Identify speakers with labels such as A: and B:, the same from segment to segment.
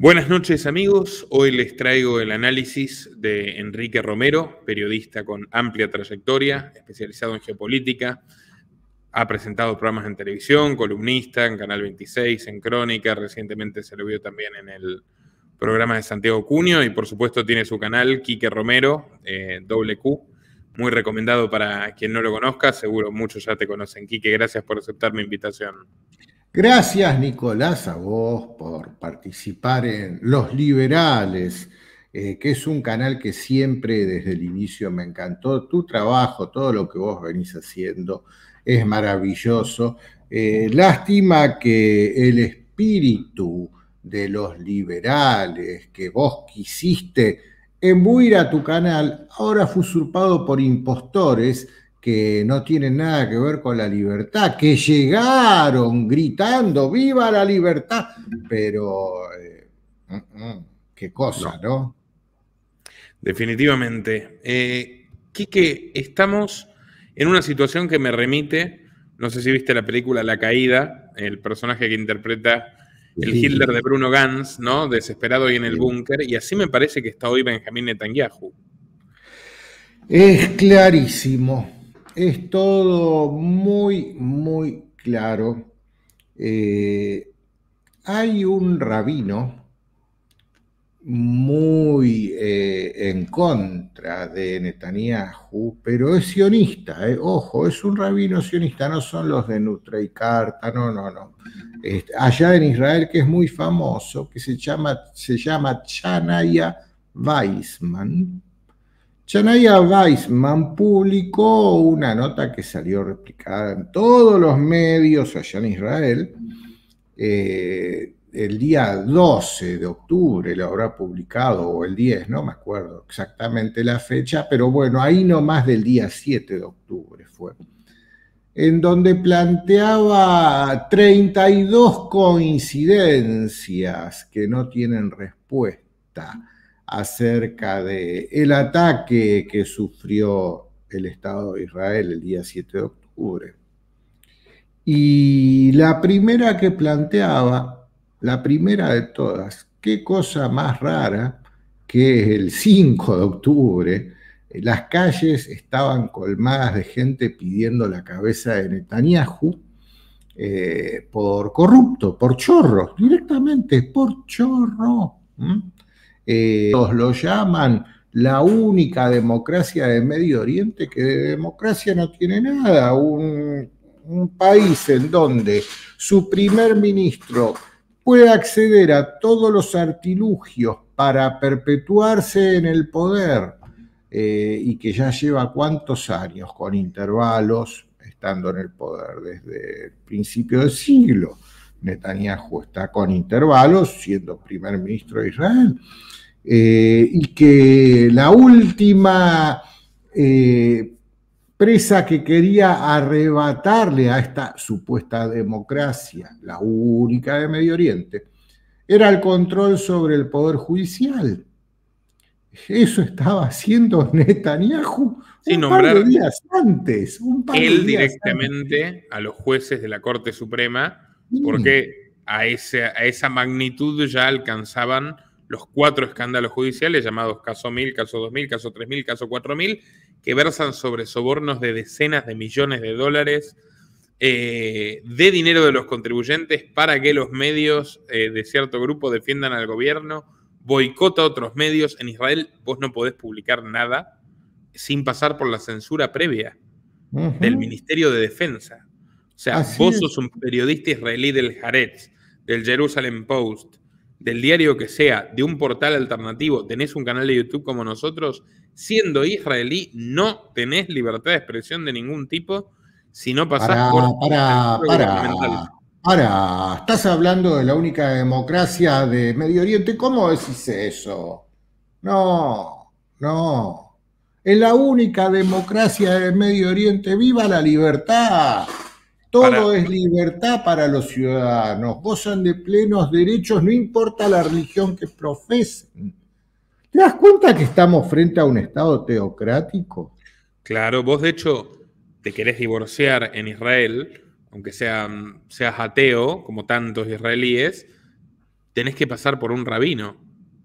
A: Buenas noches amigos, hoy les traigo el análisis de Enrique Romero, periodista con amplia trayectoria, especializado en geopolítica, ha presentado programas en televisión, columnista en Canal 26, en Crónica, recientemente se lo vio también en el programa de Santiago Cunio y por supuesto tiene su canal Quique Romero, doble Q, muy recomendado para quien no lo conozca, seguro muchos ya te conocen. Quique, gracias por aceptar mi invitación.
B: Gracias, Nicolás, a vos por participar en Los Liberales, que es un canal que siempre desde el inicio me encantó. Tu trabajo, todo lo que vos venís haciendo es maravilloso. Lástima que el espíritu de Los Liberales que vos quisiste embuir a tu canal ahora fue usurpado por impostores que no tienen nada que ver con la libertad, que llegaron gritando ¡viva la libertad! Pero, qué cosa, ¿no?
A: Definitivamente. Quique, estamos en una situación que me remite, no sé si viste la película La Caída, el personaje que interpreta el Hitler de Bruno Ganz, ¿no? Desesperado y en el búnker, y así me parece que está hoy Benjamín Netanyahu.
B: Es clarísimo, es todo muy, muy claro. Hay un rabino muy en contra de Netanyahu, pero es sionista, ojo, es un rabino sionista, no son los de Nutra y Carta, no. Allá en Israel, que es muy famoso, que se llama Chanaya Weissman. Chanaya Weissman publicó una nota que salió replicada en todos los medios allá en Israel, el día 12 de octubre lo habrá publicado, o el 10, no me acuerdo exactamente la fecha, pero bueno, ahí no más del día 7 de octubre fue, en donde planteaba 32 coincidencias que no tienen respuesta acerca del ataque que sufrió el Estado de Israel el día 7 de octubre. Y la primera que planteaba, la primera de todas, qué cosa más rara que el 5 de octubre, las calles estaban colmadas de gente pidiendo la cabeza de Netanyahu por corrupto, por chorro, directamente por chorro. Los lo llaman la única democracia de Medio Oriente, que de democracia no tiene nada, un país en donde su primer ministro puede acceder a todos los artilugios para perpetuarse en el poder y que ya lleva cuántos años con intervalos estando en el poder desde el principio del siglo. Netanyahu está con intervalos siendo primer ministro de Israel. Y que la última presa que quería arrebatarle a esta supuesta democracia, la única de Medio Oriente, era el control sobre el poder judicial. Eso estaba haciendo Netanyahu un par de días antes.
A: Él directamente a los jueces de la Corte Suprema, porque a esa magnitud ya alcanzaban los 4 escándalos judiciales llamados caso 1000, caso 2000, caso 3000, caso 4000, que versan sobre sobornos de decenas de millones de dólares de dinero de los contribuyentes para que los medios de cierto grupo defiendan al gobierno, boicota a otros medios. En Israel vos no podés publicar nada sin pasar por la censura previa del Ministerio de Defensa. O sea, vos sos un periodista israelí del Haaretz, del Jerusalem Post, del diario que sea, de un portal alternativo, tenés un canal de YouTube como nosotros, siendo israelí no tenés libertad de expresión de ningún tipo si no pasás por censura gubernamental.
B: Ahora, estás hablando de la única democracia de Medio Oriente. ¿Cómo decís eso? No. Es la única democracia de Medio Oriente. ¡Viva la libertad! Todo es libertad para los ciudadanos. Gozan de plenos derechos, no importa la religión que profesen. ¿Te das cuenta que estamos frente a un Estado teocrático?
A: Claro, vos de hecho te querés divorciar en Israel, aunque seas ateo, como tantos israelíes, tenés que pasar por un rabino.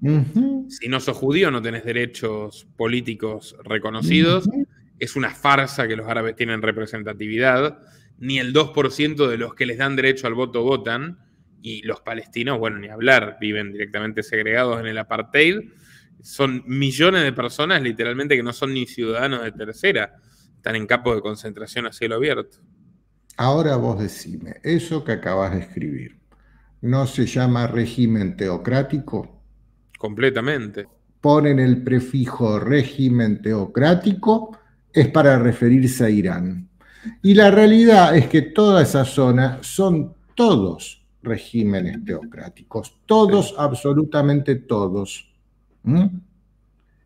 B: Ujú,
A: Si no sos judío, no tenés derechos políticos reconocidos.
B: ujú.
A: Es una farsa que los árabes tienen representatividad. Ni el 2% de los que les dan derecho al voto votan. Y los palestinos, bueno, ni hablar, viven directamente segregados en el apartheid. Son millones de personas, literalmente, que no son ni ciudadanos de tercera. Están en campos de concentración a cielo abierto.
B: Ahora vos decime, eso que acabas de escribir, ¿no se llama régimen teocrático?
A: Completamente.
B: Ponen el prefijo régimen teocrático, es para referirse a Irán. Y la realidad es que toda esa zona son todos regímenes teocráticos, todos,
A: Sí.
B: absolutamente todos. ¿Mm?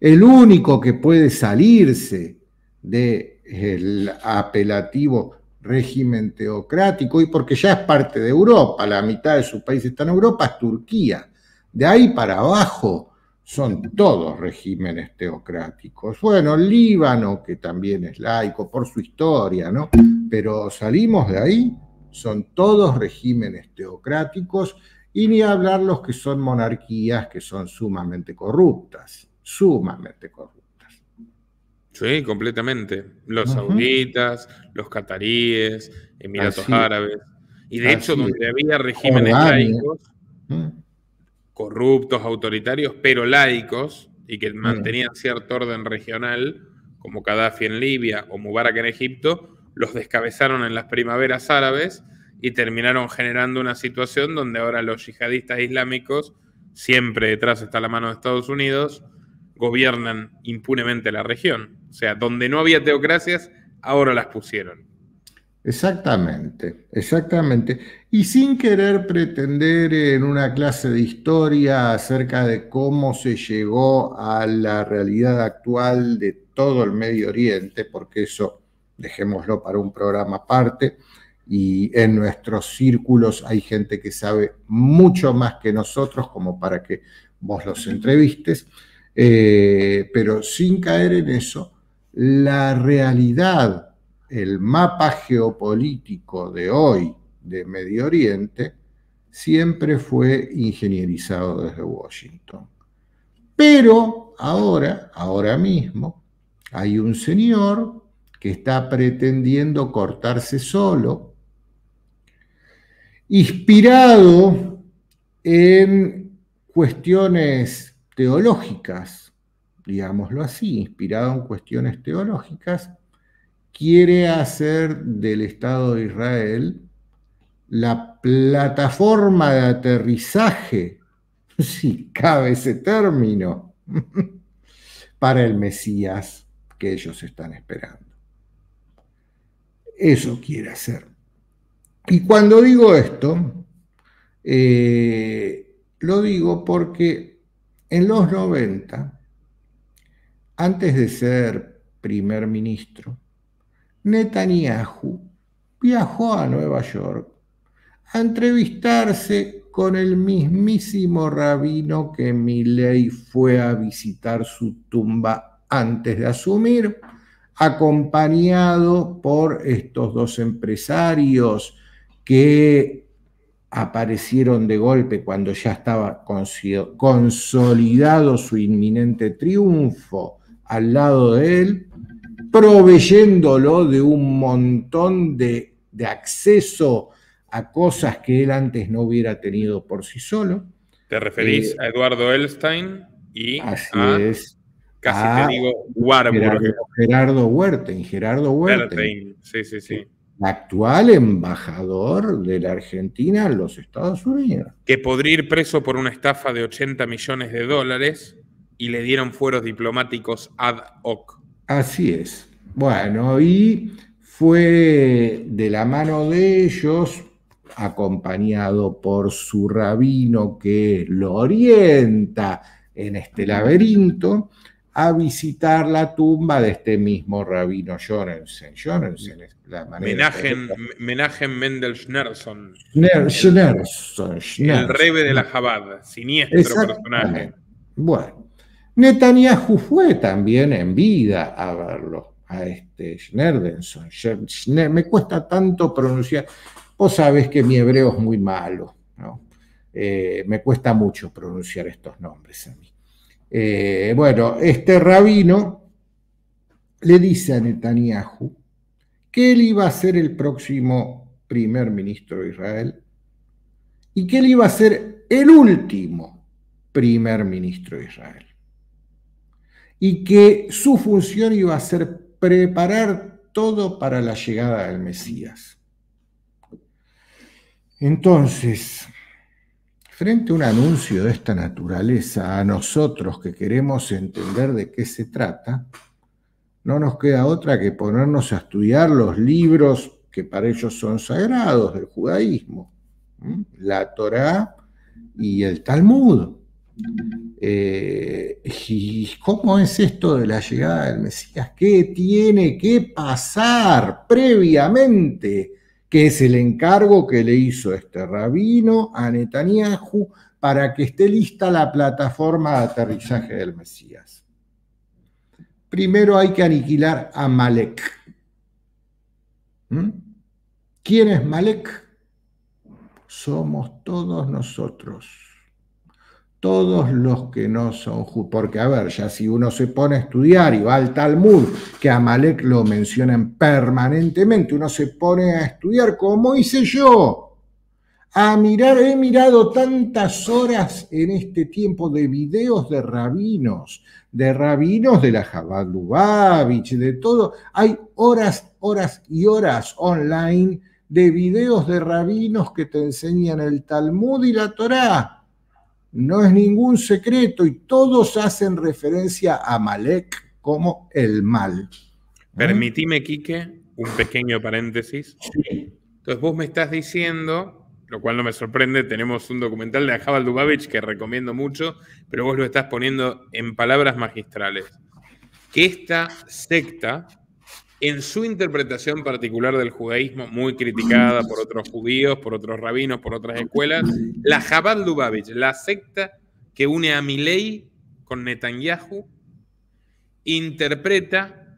B: El único que puede salirse del apelativo régimen teocrático, y porque ya es parte de Europa, la mitad de su país está en Europa, es Turquía. De ahí para abajo son todos regímenes teocráticos. Bueno, Líbano, que también es laico por su historia, ¿no? Pero salimos de ahí, son todos regímenes teocráticos, y ni hablar los que son monarquías que son sumamente corruptas, sumamente corruptas.
A: Sí, completamente. Los
B: Ujú.
A: sauditas, los cataríes, Emiratos
B: Así es,
A: Árabes. Y de hecho,
B: así es.
A: donde había regímenes
B: Jordania.
A: laicos,
B: Mm,
A: corruptos, autoritarios, pero laicos, y que
B: mm.
A: mantenían cierto orden regional, como Gaddafi en Libia o Mubarak en Egipto, los descabezaron en las primaveras árabes y terminaron generando una situación donde ahora los yihadistas islámicos, siempre detrás está la mano de Estados Unidos, gobiernan impunemente la región. O sea, donde no había teocracias, ahora las pusieron.
B: Exactamente, exactamente. Y sin querer pretender en una clase de historia acerca de cómo se llegó a la realidad actual de todo el Medio Oriente, porque eso dejémoslo para un programa aparte, y en nuestros círculos hay gente que sabe mucho más que nosotros como para que vos los entrevistes, pero sin caer en eso, la realidad, el mapa geopolítico de hoy de Medio Oriente siempre fue ingenierizado desde Washington. Pero ahora mismo, hay un señor que está pretendiendo cortarse solo, inspirado en cuestiones teológicas, digámoslo así, inspirado en cuestiones teológicas, quiere hacer del Estado de Israel la plataforma de aterrizaje, si cabe ese término, para el Mesías que ellos están esperando. Eso quiere hacer. Y cuando digo esto, lo digo porque en los 90, antes de ser primer ministro, Netanyahu viajó a Nueva York a entrevistarse con el mismísimo rabino que Milei fue a visitar su tumba antes de asumir, acompañado por estos dos empresarios que aparecieron de golpe cuando ya estaba consolidado su inminente triunfo al lado de él, proveyéndolo de un montón de acceso a cosas que él antes no hubiera tenido por sí solo.
A: Te referís a Eduardo Elstein y
B: Así
A: a,
B: es,
A: casi te
B: a
A: digo, Warburg.
B: Gerardo Huerten,
A: Bertheim, sí, sí, sí.
B: el actual embajador de la Argentina en los Estados Unidos.
A: Que podría ir preso por una estafa de 80 millones de dólares y le dieron fueros diplomáticos ad hoc.
B: Así es. Bueno, y fue de la mano de ellos, acompañado por su rabino que lo orienta en este laberinto, a visitar la tumba de este mismo rabino Jorensen. Jorensen es la manera correcta.
A: Menachem Mendel Schneerson, el
B: Schneerson.
A: rebe de la Jabad, siniestro personaje.
B: Exactamente. Bueno, Netanyahu fue también en vida a verlo, a este Schneerson. Me cuesta tanto pronunciar. Vos sabés que mi hebreo es muy malo, ¿no? Me cuesta mucho pronunciar estos nombres a mí. Bueno, este rabino le dice a Netanyahu que él iba a ser el próximo primer ministro de Israel y que él iba a ser el último primer ministro de Israel. Y que su función iba a ser preparar todo para la llegada del Mesías. Entonces, frente a un anuncio de esta naturaleza, a nosotros que queremos entender de qué se trata, no nos queda otra que ponernos a estudiar los libros que para ellos son sagrados del judaísmo, la Torá y el Talmud. ¿Y cómo es esto de la llegada del Mesías? ¿Qué tiene que pasar previamente? Que es el encargo que le hizo este rabino a Netanyahu para que esté lista la plataforma de aterrizaje del Mesías. Primero hay que aniquilar a Amalek. ¿Quién es Amalek? Somos todos nosotros. Todos los que no son judíos. Porque, a ver, ya si uno se pone a estudiar y va al Talmud, que a Amalek lo mencionan permanentemente, uno se pone a estudiar como hice yo. A mirar, he mirado tantas horas en este tiempo de videos de rabinos de la Chabad Lubavitch, de todo. Hay horas, horas y horas online de videos de rabinos que te enseñan el Talmud y la Torá. No es ningún secreto y todos hacen referencia a Amalek como el mal.
A: Permitime, Quique, un pequeño paréntesis. Sí. Entonces vos me estás diciendo, lo cual no me sorprende, tenemos un documental de Chabad Lubavitch que recomiendo mucho, pero vos lo estás poniendo en palabras magistrales, que esta secta, en su interpretación particular del judaísmo, muy criticada por otros judíos, por otros rabinos, por otras escuelas, la Chabad Lubavitch, la secta que une a Milei con Netanyahu, interpreta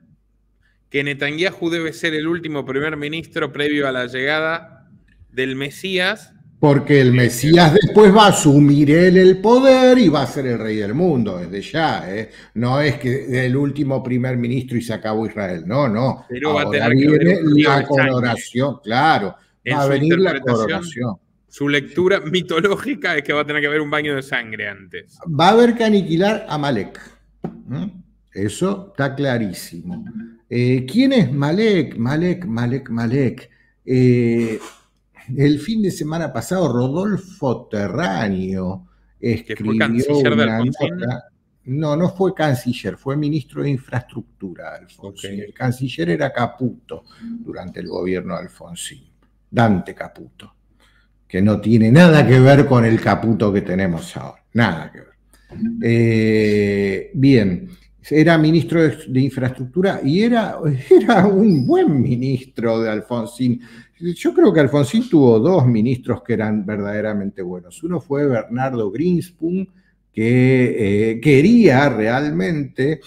A: que Netanyahu debe ser el último primer ministro previo a la llegada del Mesías.
B: Porque el Mesías después va a asumir él el poder y va a ser el rey del mundo, desde ya. No es que el último primer ministro y se acabó Israel. No, no.
A: Pero
B: ahora
A: va a tener que
B: viene
A: haber
B: la coronación, claro. Va a venir la coronación.
A: Su lectura mitológica es que va a tener que haber un baño de sangre antes.
B: Va a haber que aniquilar a Amalek. Eso está clarísimo. ¿Quién es Malek? Malek. El fin de semana pasado, Rodolfo Terráneo escribió
A: canciller de Alfonsín.
B: Nota. No fue canciller, fue ministro de Infraestructura de Alfonsín. Okay. El canciller era Caputo durante el gobierno de Alfonsín, Dante Caputo, que no tiene nada que ver con el Caputo que tenemos ahora, nada que ver. Bien, era ministro de Infraestructura y era un buen ministro de Alfonsín. Yo creo que Alfonsín tuvo dos ministros que eran verdaderamente buenos. Uno fue Bernardo Greenspun, que quería realmente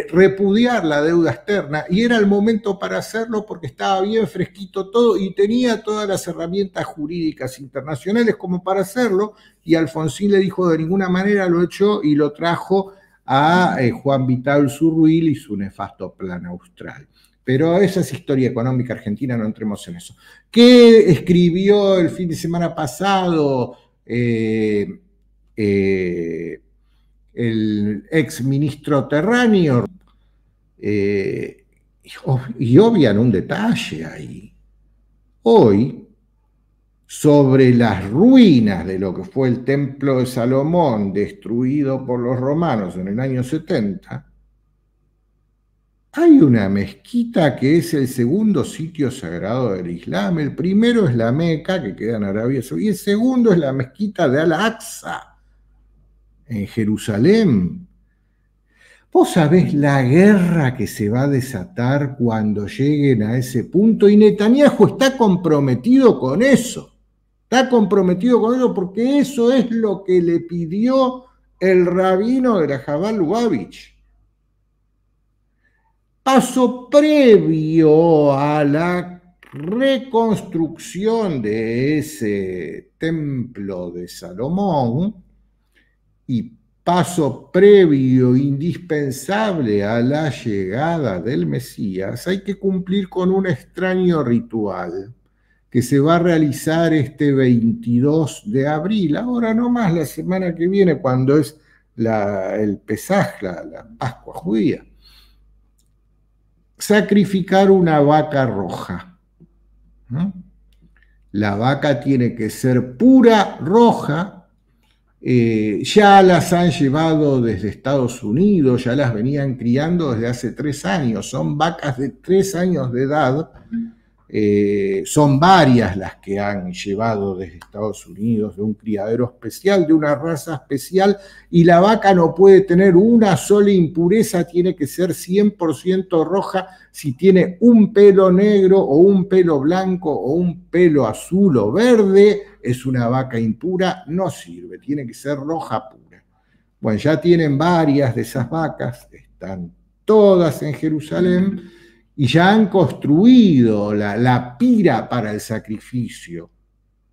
B: repudiar la deuda externa y era el momento para hacerlo porque estaba bien fresquito todo y tenía todas las herramientas jurídicas internacionales como para hacerlo, y Alfonsín le dijo de ninguna manera, lo echó y lo trajo a Juan Vital Zurruil y su nefasto Plan Austral. Pero esa es historia económica argentina, no entremos en eso. ¿Qué escribió el fin de semana pasado el ex ministro Terráneo? Y obvian un detalle ahí. Hoy, sobre las ruinas de lo que fue el templo de Salomón, destruido por los romanos en el año 70, hay una mezquita que es el segundo sitio sagrado del Islam. El primero es la Meca, que queda en Arabia Saudí, y el segundo es la mezquita de Al-Aqsa, en Jerusalén. Vos sabés la guerra que se va a desatar cuando lleguen a ese punto, y Netanyahu está comprometido con eso. Está comprometido con eso porque eso es lo que le pidió el rabino de la Chabad Lubavitch. Paso previo a la reconstrucción de ese templo de Salomón y paso previo indispensable a la llegada del Mesías, hay que cumplir con un extraño ritual que se va a realizar este 22 de abril, ahora no más la semana que viene, cuando es el Pesaj, la Pascua judía. Sacrificar una vaca roja, ¿no? La vaca tiene que ser pura, roja. Ya las han llevado desde Estados Unidos, ya las venían criando desde hace 3 años. Son vacas de 3 años de edad. Son varias las que han llevado desde Estados Unidos, de un criadero especial, de una raza especial, y la vaca no puede tener una sola impureza, tiene que ser 100% roja. Si tiene un pelo negro o un pelo blanco o un pelo azul o verde, es una vaca impura, no sirve, tiene que ser roja pura. Bueno, ya tienen varias de esas vacas, están todas en Jerusalén, y ya han construido la pira para el sacrificio,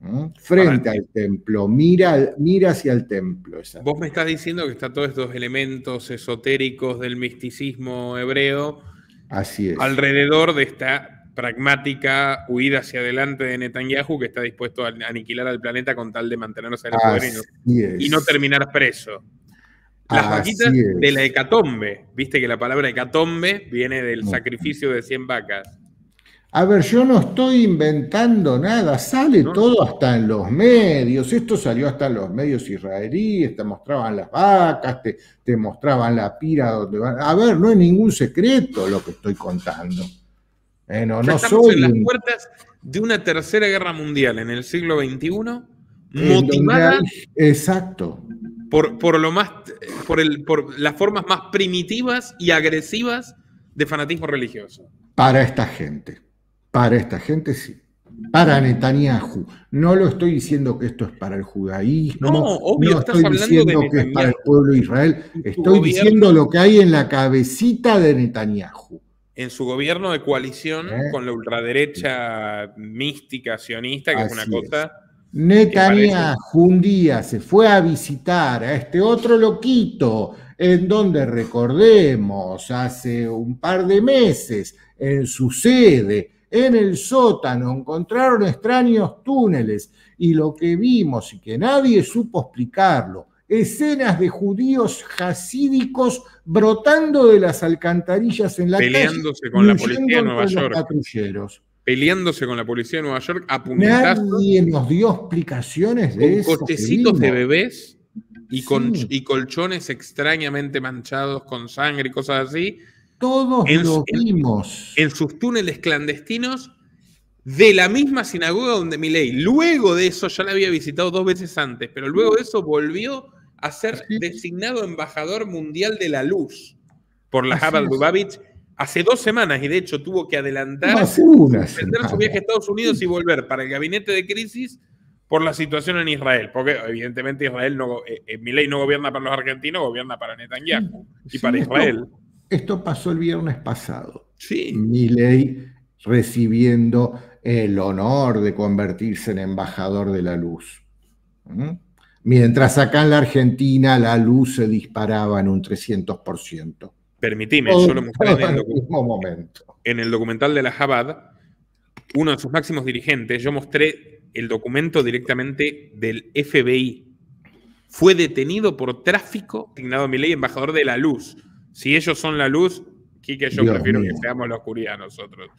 B: ¿no? Frente al templo, mira hacia el templo.
A: Vos me estás diciendo que están todos estos elementos esotéricos del misticismo hebreo.
B: Así es.
A: Alrededor de esta pragmática huida hacia adelante de Netanyahu, que está dispuesto a aniquilar al planeta con tal de mantenerse en el poder y no terminar preso. Las vaquitas de la hecatombe, viste que la palabra hecatombe viene del sacrificio de 100 vacas.
B: A ver, yo no estoy inventando nada, sale todo hasta en los medios, esto salió hasta en los medios israelíes, te mostraban las vacas, te mostraban la pira donde van. A ver, no es ningún secreto lo que estoy contando. No
A: estamos en las puertas de una tercera guerra mundial en el siglo XXI, motivada
B: exacto.
A: por las formas más primitivas y agresivas de fanatismo religioso.
B: Para esta gente sí. Para Netanyahu. No lo estoy diciendo que esto es para el judaísmo.
A: No, obvio,
B: no estoy diciendo que es para el pueblo de Israel. Estoy diciendo lo que hay en la cabecita de Netanyahu.
A: En su gobierno de coalición con la ultraderecha mística sionista, que es una cosa...
B: Netanyahu un día se fue a visitar a este otro loquito, en donde, recordemos, hace un par de meses, en su sede, en el sótano, encontraron extraños túneles, y lo que vimos, y que nadie supo explicarlo, escenas de judíos hasídicos brotando de las alcantarillas en la
A: peleándose con la policía de Nueva York. Patrulleros. Peleándose con la policía de Nueva York a puñetazos.
B: Nadie nos dio explicaciones de eso.
A: Con cochecitos de bebés y colchones extrañamente manchados con sangre y cosas así.
B: Todos lo vimos.
A: En sus túneles clandestinos de la misma sinagoga donde Milei, luego de eso, ya la había visitado 2 veces antes, pero luego de eso volvió a ser designado embajador mundial de la luz por la Chabad Lubavitch hace 2 semanas, y de hecho tuvo que adelantar suspender su viaje a Estados Unidos y volver para el gabinete de crisis por la situación en Israel, porque evidentemente Milei no gobierna para los argentinos, gobierna para Netanyahu y para Israel.
B: Esto pasó el viernes pasado.
A: Sí.
B: Milei recibiendo el honor de convertirse en embajador de la luz. Mientras acá en la Argentina la luz se disparaba en un 300%.
A: Permitime, yo lo mostré en el documental de la Chabad, uno de sus máximos dirigentes, yo mostré el documento directamente del FBI. Fue detenido por tráfico, asignado a Milei embajador de la luz. Si ellos son la luz, Quique, yo prefiero que seamos la oscuridad nosotros.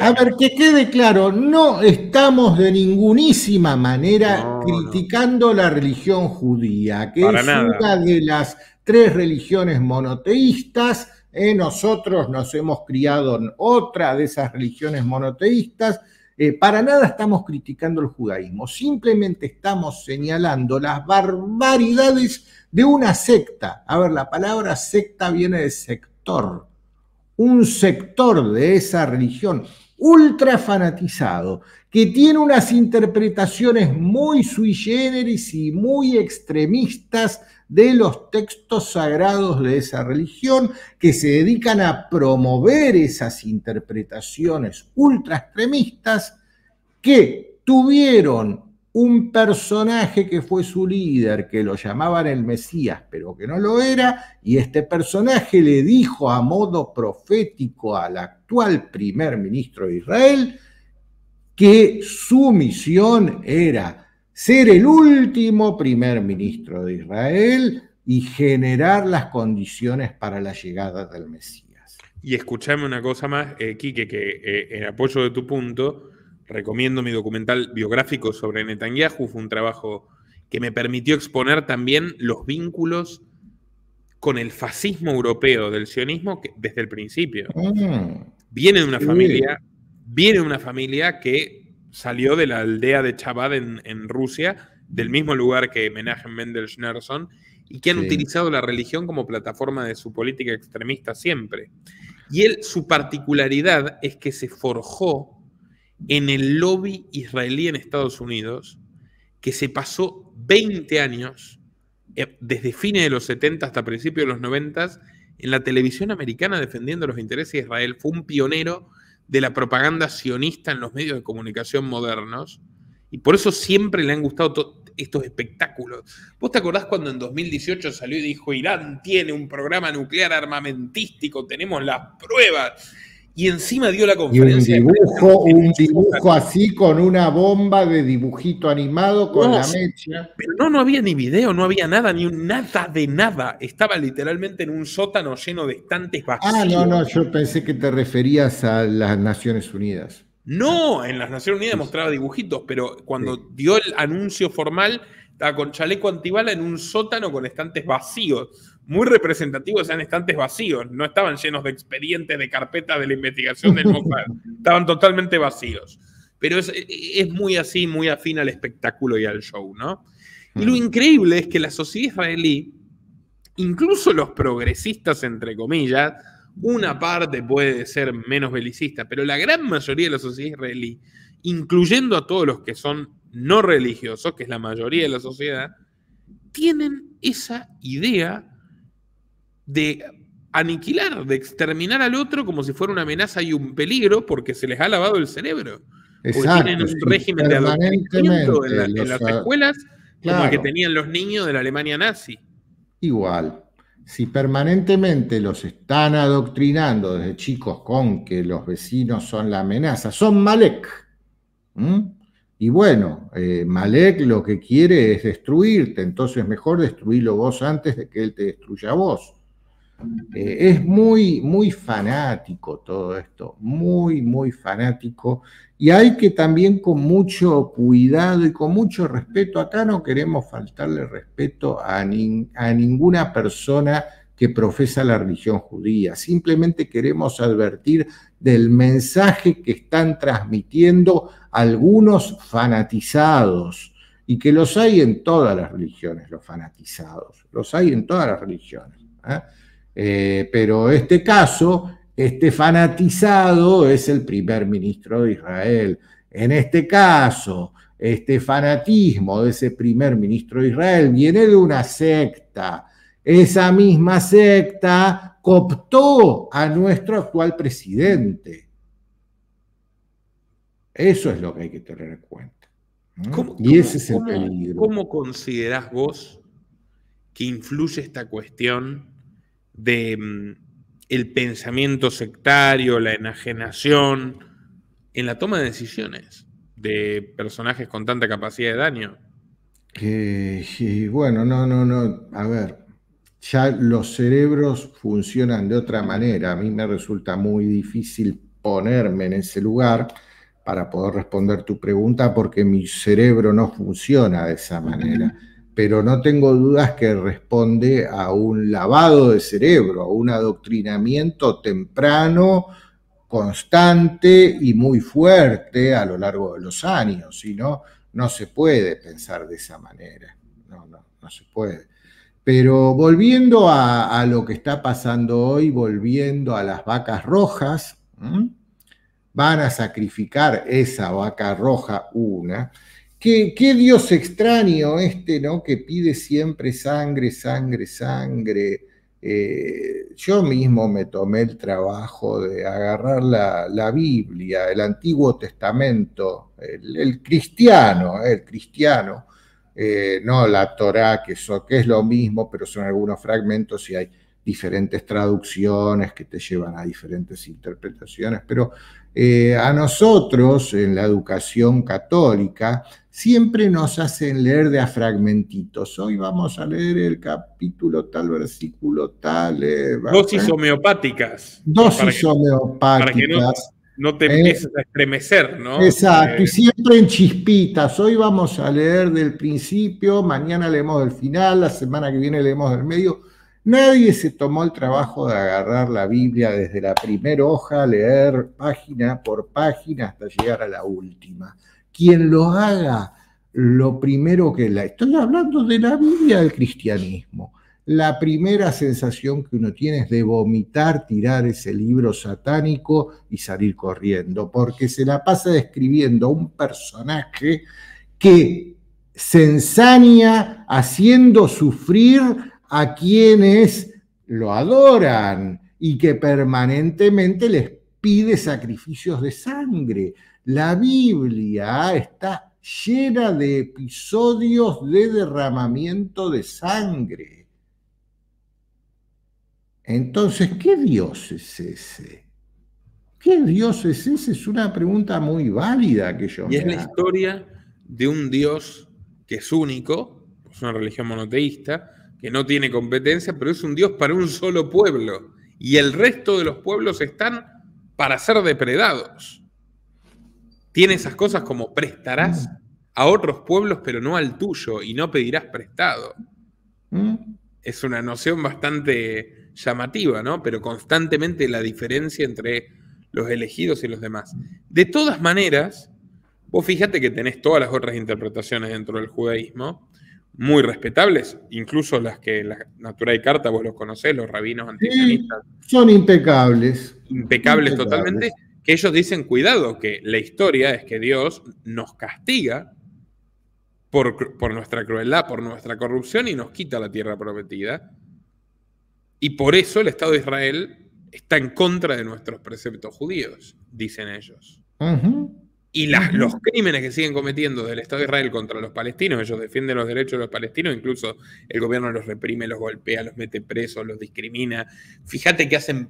B: A ver, que quede claro, no estamos de ningunísima manera criticando la religión judía, que es una de las 3 religiones monoteístas. Nosotros nos hemos criado en otra de esas religiones monoteístas. Para nada estamos criticando el judaísmo, simplemente estamos señalando las barbaridades de una secta. A ver, la palabra secta viene de sector. Un sector de esa religión ultra fanatizado, que tiene unas interpretaciones muy sui generis y muy extremistas de los textos sagrados de esa religión, que se dedican a promover esas interpretaciones ultra extremistas, que tuvieron un personaje que fue su líder, que lo llamaban el Mesías, pero que no lo era, y este personaje le dijo a modo profético al actual primer ministro de Israel que su misión era ser el último primer ministro de Israel y generar las condiciones para la llegada del Mesías.
A: Y escuchame una cosa más, Quique, que en apoyo de tu punto, recomiendo mi documental biográfico sobre Netanyahu. Fue un trabajo que me permitió exponer también los vínculos con el fascismo europeo del sionismo desde el principio. Viene de una familia que salió de la aldea de Chabad en Rusia, del mismo lugar que Menachem Mendel Schneerson, y que han utilizado la religión como plataforma de su política extremista siempre. Y su particularidad es que se forjó en el lobby israelí en Estados Unidos, que se pasó 20 años, desde fines de los 70 hasta principios de los 90, en la televisión americana defendiendo los intereses de Israel. Fue un pionero de la propaganda sionista en los medios de comunicación modernos, y por eso siempre le han gustado estos espectáculos. ¿Vos te acordás cuando en 2018 salió y dijo: Irán tiene un programa nuclear armamentístico, tenemos las pruebas? Y encima dio la conferencia.
B: Y un dibujo así con una bomba de dibujito animado con la mecha.
A: Pero no había ni video, no había nada, nada de nada. Estaba literalmente en un sótano lleno de estantes vacíos.
B: No, yo pensé que te referías a las Naciones Unidas.
A: No, en las Naciones Unidas mostraba dibujitos, pero cuando dio el anuncio formal, estaba con chaleco antibala en un sótano con estantes vacíos. Muy representativos, eran estantes vacíos, no estaban llenos de expedientes, de carpetas de la investigación del Mossad, estaban totalmente vacíos. Pero es muy así, muy afín al espectáculo y al show, ¿no? Y lo increíble es que la sociedad israelí, incluso los progresistas, entre comillas, una parte puede ser menos belicista, pero la gran mayoría de la sociedad israelí, incluyendo a todos los que son no religiosos, que es la mayoría de la sociedad, tienen esa idea de aniquilar, de exterminar al otro como si fuera una amenaza y un peligro, porque se les ha lavado el cerebro. Exacto, porque tienen un régimen de adoctrinamiento en las escuelas, claro, como el que tenían los niños de la Alemania nazi.
B: Igual, si permanentemente los están adoctrinando desde chicos con que los vecinos son la amenaza, son Malek. Y bueno, Malek lo que quiere es destruirte, entonces mejor destruirlo vos antes de que él te destruya a vos. Es muy, muy fanático todo esto, muy, muy fanático, y hay que también con mucho cuidado y con mucho respeto, acá no queremos faltarle respeto a ninguna persona que profesa la religión judía, simplemente queremos advertir del mensaje que están transmitiendo algunos fanatizados, y que los hay en todas las religiones, los fanatizados, los hay en todas las religiones, pero este caso, este fanatizado es el primer ministro de Israel. En este caso, este fanatismo de ese primer ministro de Israel viene de una secta. Esa misma secta cooptó a nuestro actual presidente. Eso es lo que hay que tener en cuenta. Y ese es el peligro.
A: ¿Cómo considerás vos que influye esta cuestión de el pensamiento sectario, la enajenación, en la toma de decisiones de personajes con tanta capacidad de daño?
B: Bueno, no, a ver, ya los cerebros funcionan de otra manera. A mí me resulta muy difícil ponerme en ese lugar para poder responder tu pregunta, porque mi cerebro no funciona de esa manera. Pero no tengo dudas que responde a un lavado de cerebro, a un adoctrinamiento temprano, constante y muy fuerte a lo largo de los años. Si no, no se puede pensar de esa manera. No se puede. Pero volviendo a lo que está pasando hoy, volviendo a las vacas rojas, van a sacrificar esa vaca roja, una, qué Dios extraño este, ¿no? Que pide siempre sangre, sangre, sangre. Yo mismo me tomé el trabajo de agarrar la Biblia, el Antiguo Testamento, el cristiano, no la Torá, que es lo mismo, pero son algunos fragmentos y hay diferentes traducciones que te llevan a diferentes interpretaciones, pero a nosotros en la educación católica siempre nos hacen leer de a fragmentitos. Hoy vamos a leer el capítulo tal, versículo tal.
A: Dosis homeopáticas.
B: Dosis homeopáticas.
A: Para que no te empieces a estremecer, ¿no?
B: Exacto, y siempre en chispitas. Hoy vamos a leer del principio, mañana leemos del final, la semana que viene leemos del medio. Nadie se tomó el trabajo de agarrar la Biblia desde la primera hoja, leer página por página hasta llegar a la última. Quien lo haga, lo primero que estoy hablando de la Biblia del cristianismo. La primera sensación que uno tiene es de vomitar, tirar ese libro satánico y salir corriendo, porque se la pasa describiendo a un personaje que se ensaña haciendo sufrir a quienes lo adoran y que permanentemente les pide sacrificios de sangre. La Biblia está llena de episodios de derramamiento de sangre. Entonces, ¿qué Dios es ese? ¿Qué Dios es ese? Es una pregunta muy válida que yo me hago.
A: Y es la historia de un Dios que es único, es una religión monoteísta, que no tiene competencia, pero es un Dios para un solo pueblo. Y el resto de los pueblos están para ser depredados. Tiene esas cosas como prestarás a otros pueblos, pero no al tuyo, y no pedirás prestado. Es una noción bastante llamativa, ¿no? Pero constantemente la diferencia entre los elegidos y los demás. De todas maneras, vos fíjate que tenés todas las otras interpretaciones dentro del judaísmo, muy respetables, incluso las que la Naturá y Carta, vos los conocés, los rabinos antisionistas.
B: Son impecables.
A: Impecables totalmente, que ellos dicen, cuidado, que la historia es que Dios nos castiga por nuestra crueldad, por nuestra corrupción y nos quita la tierra prometida. Y por eso el Estado de Israel está en contra de nuestros preceptos judíos, dicen ellos. Y los crímenes que siguen cometiendo del Estado de Israel contra los palestinos, ellos defienden los derechos de los palestinos, incluso el gobierno los reprime, los golpea, los mete presos, los discrimina. Fíjate que hacen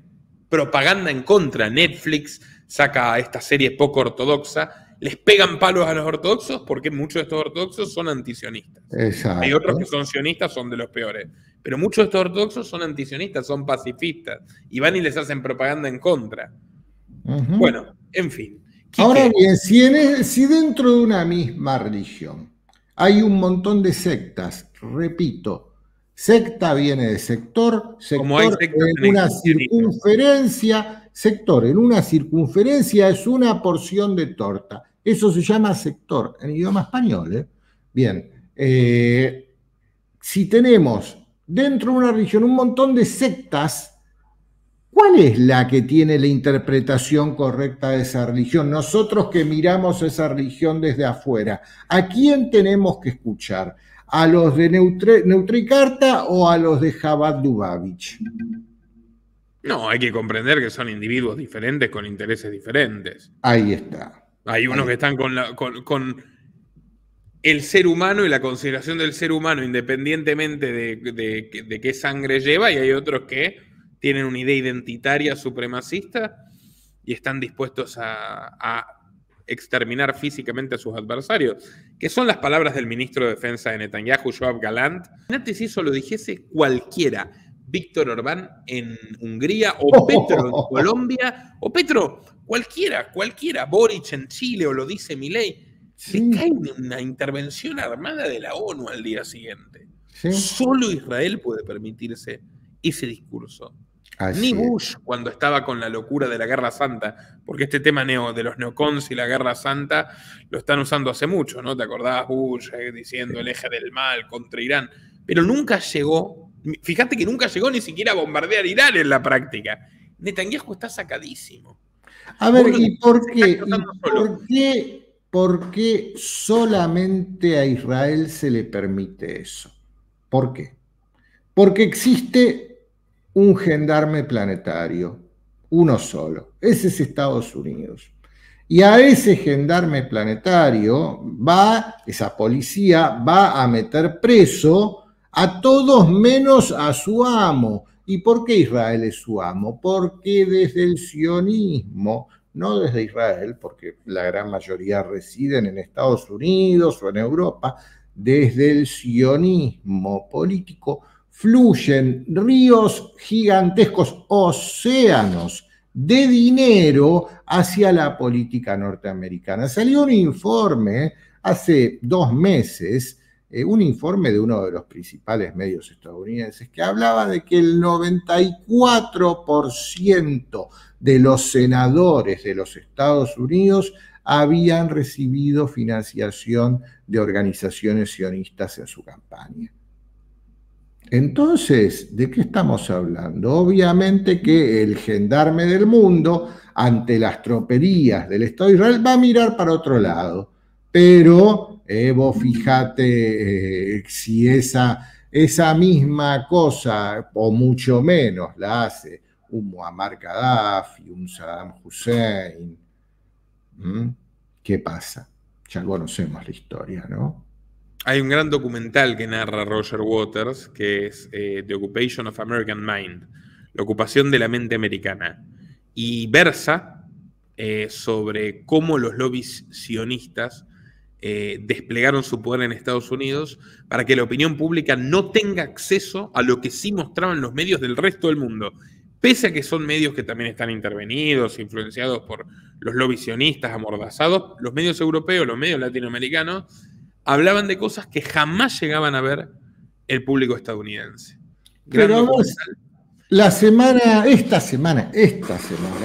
A: propaganda en contra. Netflix saca esta serie poco ortodoxa, les pegan palos a los ortodoxos porque muchos de estos ortodoxos son antisionistas.
B: Exacto.
A: Hay otros que son sionistas, son de los peores. Pero muchos de estos ortodoxos son antisionistas, son pacifistas, y van y les hacen propaganda en contra. Bueno, en fin.
B: Ahora bien, si dentro de una misma religión hay un montón de sectas, repito, secta viene de sector, sector en una circunferencia, sector en una circunferencia es una porción de torta. Eso se llama sector en idioma español. Bien, si tenemos dentro de una religión un montón de sectas, ¿cuál es la que tiene la interpretación correcta de esa religión? Nosotros que miramos esa religión desde afuera, ¿a quién tenemos que escuchar? ¿A los de Neutra y Carta o a los de Chabad Lubavitch?
A: No, hay que comprender que son individuos diferentes con intereses diferentes.
B: Ahí está.
A: Hay unos que están con el ser humano y la consideración del ser humano independientemente de qué sangre lleva, y hay otros que tienen una idea identitaria supremacista y están dispuestos a exterminar físicamente a sus adversarios, que son las palabras del ministro de Defensa de Netanyahu, Yoav Galant. Imagínate si eso lo dijese cualquiera, Víctor Orbán en Hungría, o Petro en Colombia, o Petro, cualquiera, Boric en Chile, o lo dice Milei. Le cae una intervención armada de la ONU al día siguiente. Solo Israel puede permitirse ese discurso. Ni Bush, cuando estaba con la locura de la Guerra Santa, porque este tema de los neocons y la Guerra Santa lo están usando hace mucho, ¿no? ¿Te acordás Bush diciendo el eje del mal contra Irán? Pero nunca llegó, fíjate que nunca llegó ni siquiera a bombardear Irán en la práctica. Netanyahu está sacadísimo.
B: A ver, ¿y por qué? ¿por qué solamente a Israel se le permite eso? ¿Por qué? Porque existe un gendarme planetario, uno solo, ese es Estados Unidos. Y a ese gendarme planetario esa policía va a meter preso a todos menos a su amo. ¿Y por qué Israel es su amo? Porque desde el sionismo, no desde Israel, porque la gran mayoría residen en Estados Unidos o en Europa, desde el sionismo político fluyen ríos gigantescos, océanos de dinero hacia la política norteamericana. Salió un informe hace 2 meses, un informe de uno de los principales medios estadounidenses, que hablaba de que el 94% de los senadores de los Estados Unidos habían recibido financiación de organizaciones sionistas en su campaña. Entonces, ¿de qué estamos hablando? Obviamente que el gendarme del mundo, ante las tropelías del Estado de Israel, va a mirar para otro lado. Pero vos fijate si esa misma cosa, o mucho menos, la hace un Muammar Gaddafi, un Saddam Hussein. ¿Qué pasa? Ya conocemos la historia, ¿no?
A: Hay un gran documental que narra Roger Waters, que es The Occupation of American Mind, la ocupación de la mente americana, y versa sobre cómo los lobbies sionistas desplegaron su poder en Estados Unidos para que la opinión pública no tenga acceso a lo que sí mostraban los medios del resto del mundo, pese a que son medios que también están intervenidos, influenciados por los lobbies sionistas, amordazados. Los medios europeos, los medios latinoamericanos hablaban de cosas que jamás llegaban a ver el público estadounidense.
B: Pero esta semana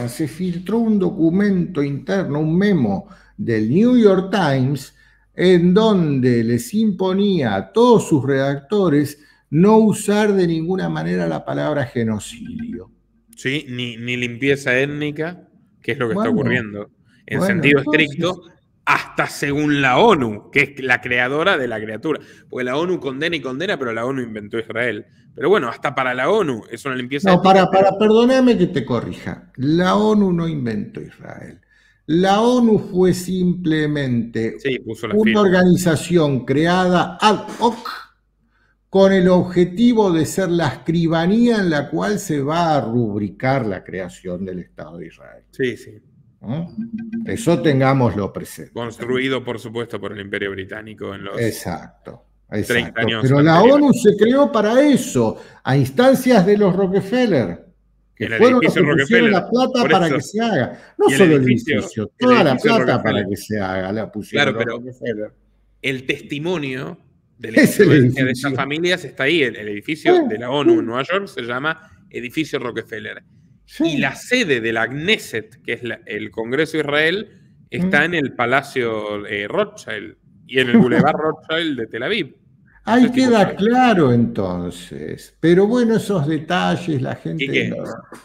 B: se filtró un documento interno, un memo del New York Times, en donde les imponía a todos sus redactores no usar de ninguna manera la palabra genocidio.
A: Sí, ni limpieza étnica, que es lo que está ocurriendo. En sentido estricto, hasta según la ONU, que es la creadora de la criatura. Porque la ONU condena y condena, pero la ONU inventó Israel. Pero bueno, hasta para la ONU es una limpieza étnica.
B: Perdóname que te corrija. La ONU no inventó Israel. La ONU fue simplemente una organización creada ad hoc con el objetivo de ser la escribanía en la cual se va a rubricar la creación del Estado de Israel.
A: Sí, sí.
B: Eso tengámoslo presente.
A: Construido, por supuesto, por el Imperio Británico en los
B: 30 años. Pero la ONU se creó para eso, a instancias de los Rockefeller, que fueron los que pusieron la plata para que se haga. No solo el edificio, toda la plata para que se haga la pusieron los Rockefeller.
A: El testimonio de la influencia de esas familias está ahí. El edificio de la ONU en Nueva York se llama Edificio Rockefeller. Sí. Y la sede de la Knesset, que es el Congreso de Israel, está en el Palacio Rothschild y en el Boulevard Rothschild de Tel Aviv.
B: Ahí queda claro entonces. Pero bueno, esos detalles la gente...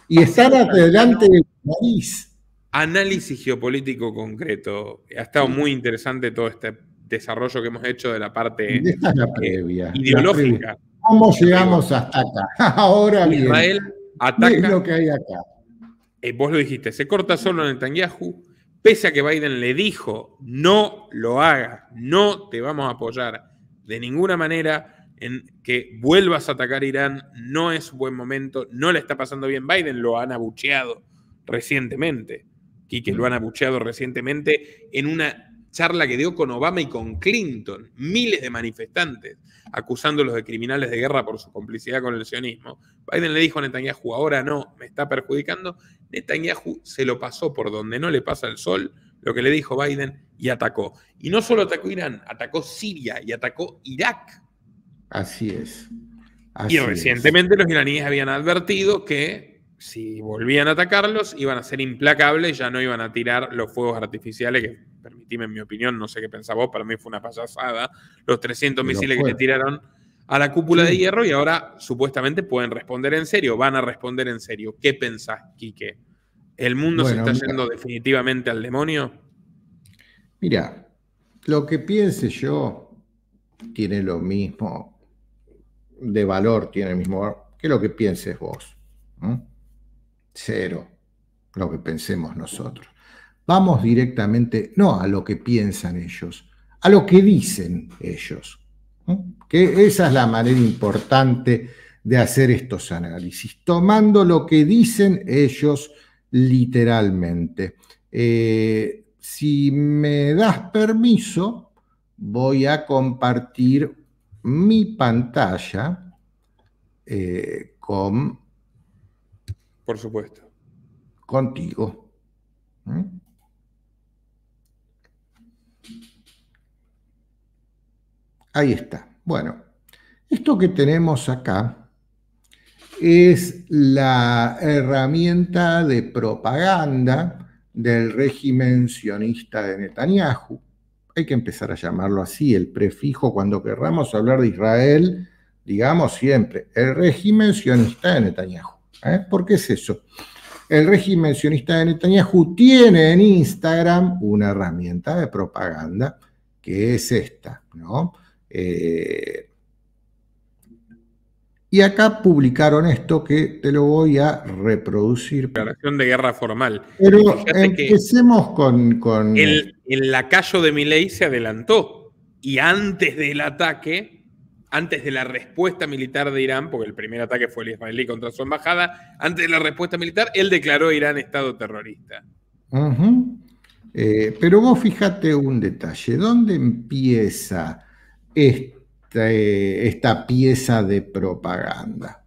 B: Y están adelante del país.
A: Análisis geopolítico concreto. Ha estado muy interesante todo este desarrollo que hemos hecho de la parte
B: previa,
A: ideológica.
B: ¿Cómo llegamos hasta acá? Ahora bien.
A: Israel ataca.
B: ¿Qué es lo que hay acá?
A: Vos lo dijiste, se corta solo Netanyahu, pese a que Biden le dijo, no lo hagas, no te vamos a apoyar de ninguna manera en que vuelvas a atacar Irán, no es buen momento, no le está pasando bien. Biden lo han abucheado recientemente, Quique, lo han abucheado recientemente en una charla que dio con Obama y con Clinton, miles de manifestantes acusándolos de criminales de guerra por su complicidad con el sionismo. Biden le dijo a Netanyahu, ahora no, me está perjudicando. Netanyahu se lo pasó por donde no le pasa el sol, lo que le dijo Biden, y atacó. Y no solo atacó Irán, atacó Siria y atacó Irak.
B: Así es.
A: Y recientemente los iraníes habían advertido que si volvían a atacarlos, iban a ser implacables, ya no iban a tirar los fuegos artificiales, que, permitime en mi opinión, no sé qué pensás vos, para mí fue una payasada, los 300 misiles que le tiraron a la cúpula de hierro, y ahora supuestamente pueden responder en serio, van a responder en serio. ¿Qué pensás, Quique? ¿El mundo se está yendo definitivamente al demonio?
B: Mira, lo que piense yo tiene lo mismo de valor, tiene el mismo valor que lo que pienses vos. ¿No? Cero lo que pensemos nosotros. Vamos directamente, no a lo que piensan ellos, a lo que dicen ellos. ¿No? Que esa es la manera importante de hacer estos análisis, tomando lo que dicen ellos literalmente. Si me das permiso, voy a compartir mi pantalla
A: Por supuesto.
B: contigo. ¿Mm? Ahí está. Bueno, esto que tenemos acá es la herramienta de propaganda del régimen sionista de Netanyahu. Hay que empezar a llamarlo así, el prefijo, cuando querramos hablar de Israel, digamos siempre, el régimen sionista de Netanyahu. ¿Por qué es eso? El régimen sionista de Netanyahu tiene en Instagram una herramienta de propaganda que es esta, ¿no? Y acá publicaron esto que te lo voy a reproducir.
A: Declaración de guerra formal.
B: Pero
A: Fíjate
B: empecemos con
A: el lacayo de Milei se adelantó y antes del ataque, antes de la respuesta militar de Irán, porque el primer ataque fue el israelí contra su embajada, antes de la respuesta militar, él declaró a Irán Estado terrorista.
B: Pero vos fíjate un detalle, ¿dónde empieza esta pieza de propaganda?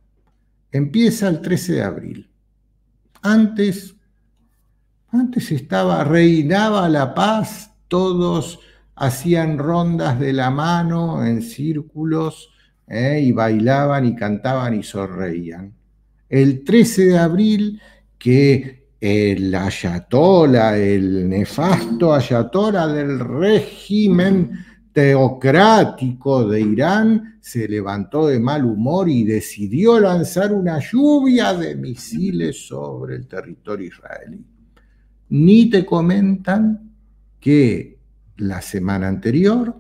B: Empieza el 13 de abril. Antes reinaba la paz, todos hacían rondas de la mano en círculos y bailaban y cantaban y sonreían. El 13 de abril que el ayatolá, el nefasto ayatolá del régimen teocrático de Irán se levantó de mal humor y decidió lanzar una lluvia de misiles sobre el territorio israelí. Ni te comentan que la semana anterior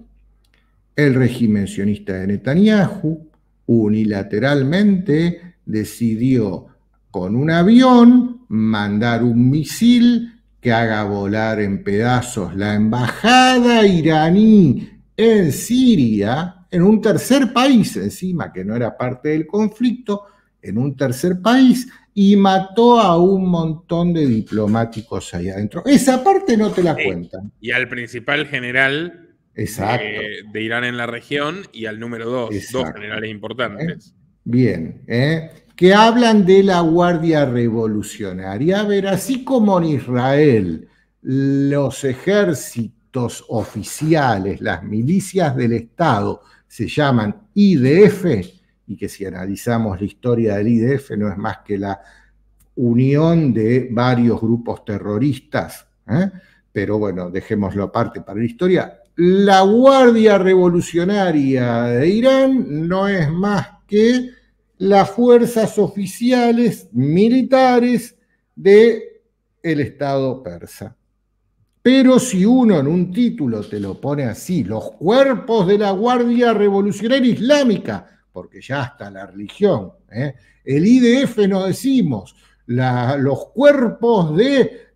B: el régimen sionista de Netanyahu unilateralmente decidió con un avión mandar un misil que haga volar en pedazos la embajada iraní en Siria, en un tercer país encima que no era parte del conflicto, en un tercer país, y mató a un montón de diplomáticos ahí adentro. Esa parte no te la cuentan.
A: Y al principal general de Irán en la región y al número 2, dos generales importantes.
B: Bien, que hablan de la Guardia Revolucionaria. A ver, así como en Israel los ejércitos oficiales, las milicias del Estado, se llaman IDF, y que si analizamos la historia del IDF no es más que la unión de varios grupos terroristas, pero bueno, dejémoslo aparte para la historia. La Guardia Revolucionaria de Irán no es más que las fuerzas oficiales militares del Estado persa. Pero si uno en un título te lo pone así, los cuerpos de la Guardia Revolucionaria Islámica, porque ya está la religión, el IDF no decimos, los cuerpos de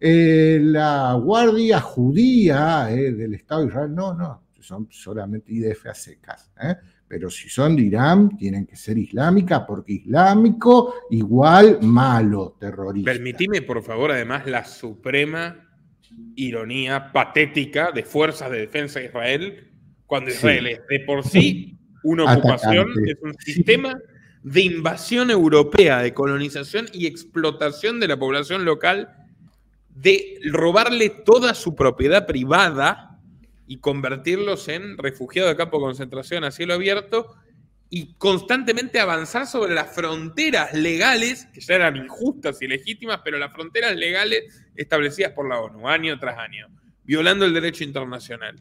B: la Guardia Judía del Estado de Israel, no, son solamente IDF a secas. Pero si son de Irán, tienen que ser islámica, porque islámico igual malo, terrorista.
A: Permitime, por favor, además, la suprema ironía patética de fuerzas de defensa de Israel, cuando Israel es de por sí una ocupación, es un sistema de invasión europea, de colonización y explotación de la población local, de robarle toda su propiedad privada y convertirlos en refugiados de campo de concentración a cielo abierto y constantemente avanzar sobre las fronteras legales, que ya eran injustas y legítimas, pero las fronteras legales establecidas por la ONU año tras año, violando el derecho internacional.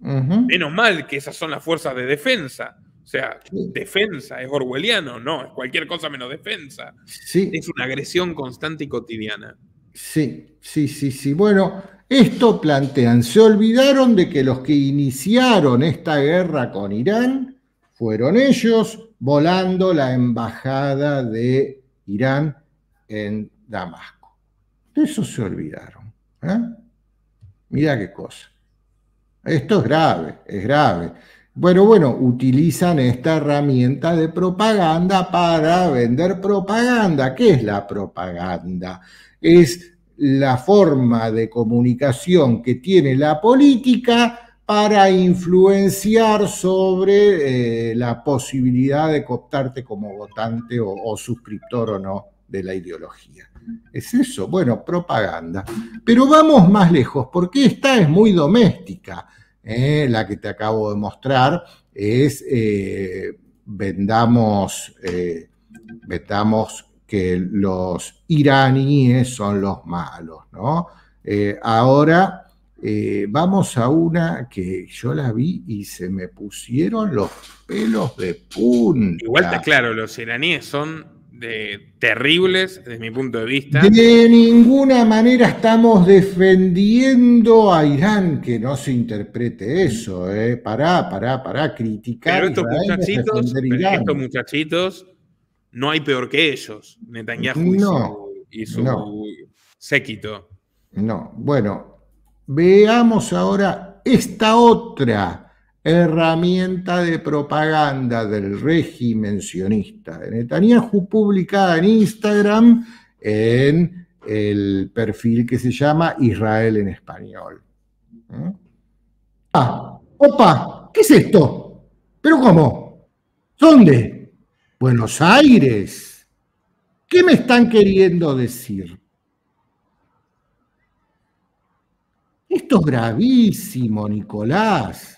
A: Menos mal que esas son las fuerzas de defensa. O sea, defensa es orwelliano, no, es cualquier cosa menos defensa. Es una agresión constante y cotidiana.
B: Sí. Bueno, Esto plantean, se olvidaron de que los que iniciaron esta guerra con Irán fueron ellos, volando la embajada de Irán en Damasco. De eso se olvidaron. Mirá qué cosa. Esto es grave, es grave. Bueno, utilizan esta herramienta de propaganda para vender propaganda. ¿Qué es la propaganda? Es la forma de comunicación que tiene la política para influenciar sobre la posibilidad de cooptarte como votante o suscriptor o no de la ideología. Es eso, bueno, propaganda. Pero vamos más lejos, porque esta es muy doméstica. La que te acabo de mostrar es vendamos que los iraníes son los malos, ¿no? Ahora vamos a una que yo la vi y se me pusieron los pelos de punta.
A: Igual está claro, los iraníes son terribles desde mi punto de vista.
B: De ninguna manera estamos defendiendo a Irán, que no se interprete eso, para criticar.
A: Pero estos muchachitos, no hay peor que ellos, Netanyahu y su séquito.
B: No, bueno, veamos ahora esta otra herramienta de propaganda del régimen sionista de Netanyahu, publicada en Instagram en el perfil que se llama Israel en Español. ¡Opa! ¿Qué es esto? ¿Pero cómo? ¿Dónde? Buenos Aires. ¿Qué me están queriendo decir? Esto es gravísimo, Nicolás.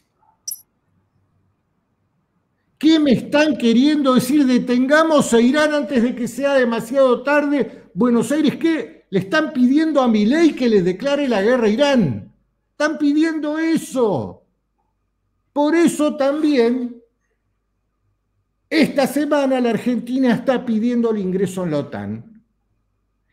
B: ¿Qué me están queriendo decir? Detengamos a Irán antes de que sea demasiado tarde. Buenos Aires, ¿qué? Le están pidiendo a Milei que le declare la guerra a Irán. Están pidiendo eso. Por eso también, esta semana la Argentina está pidiendo el ingreso en la OTAN.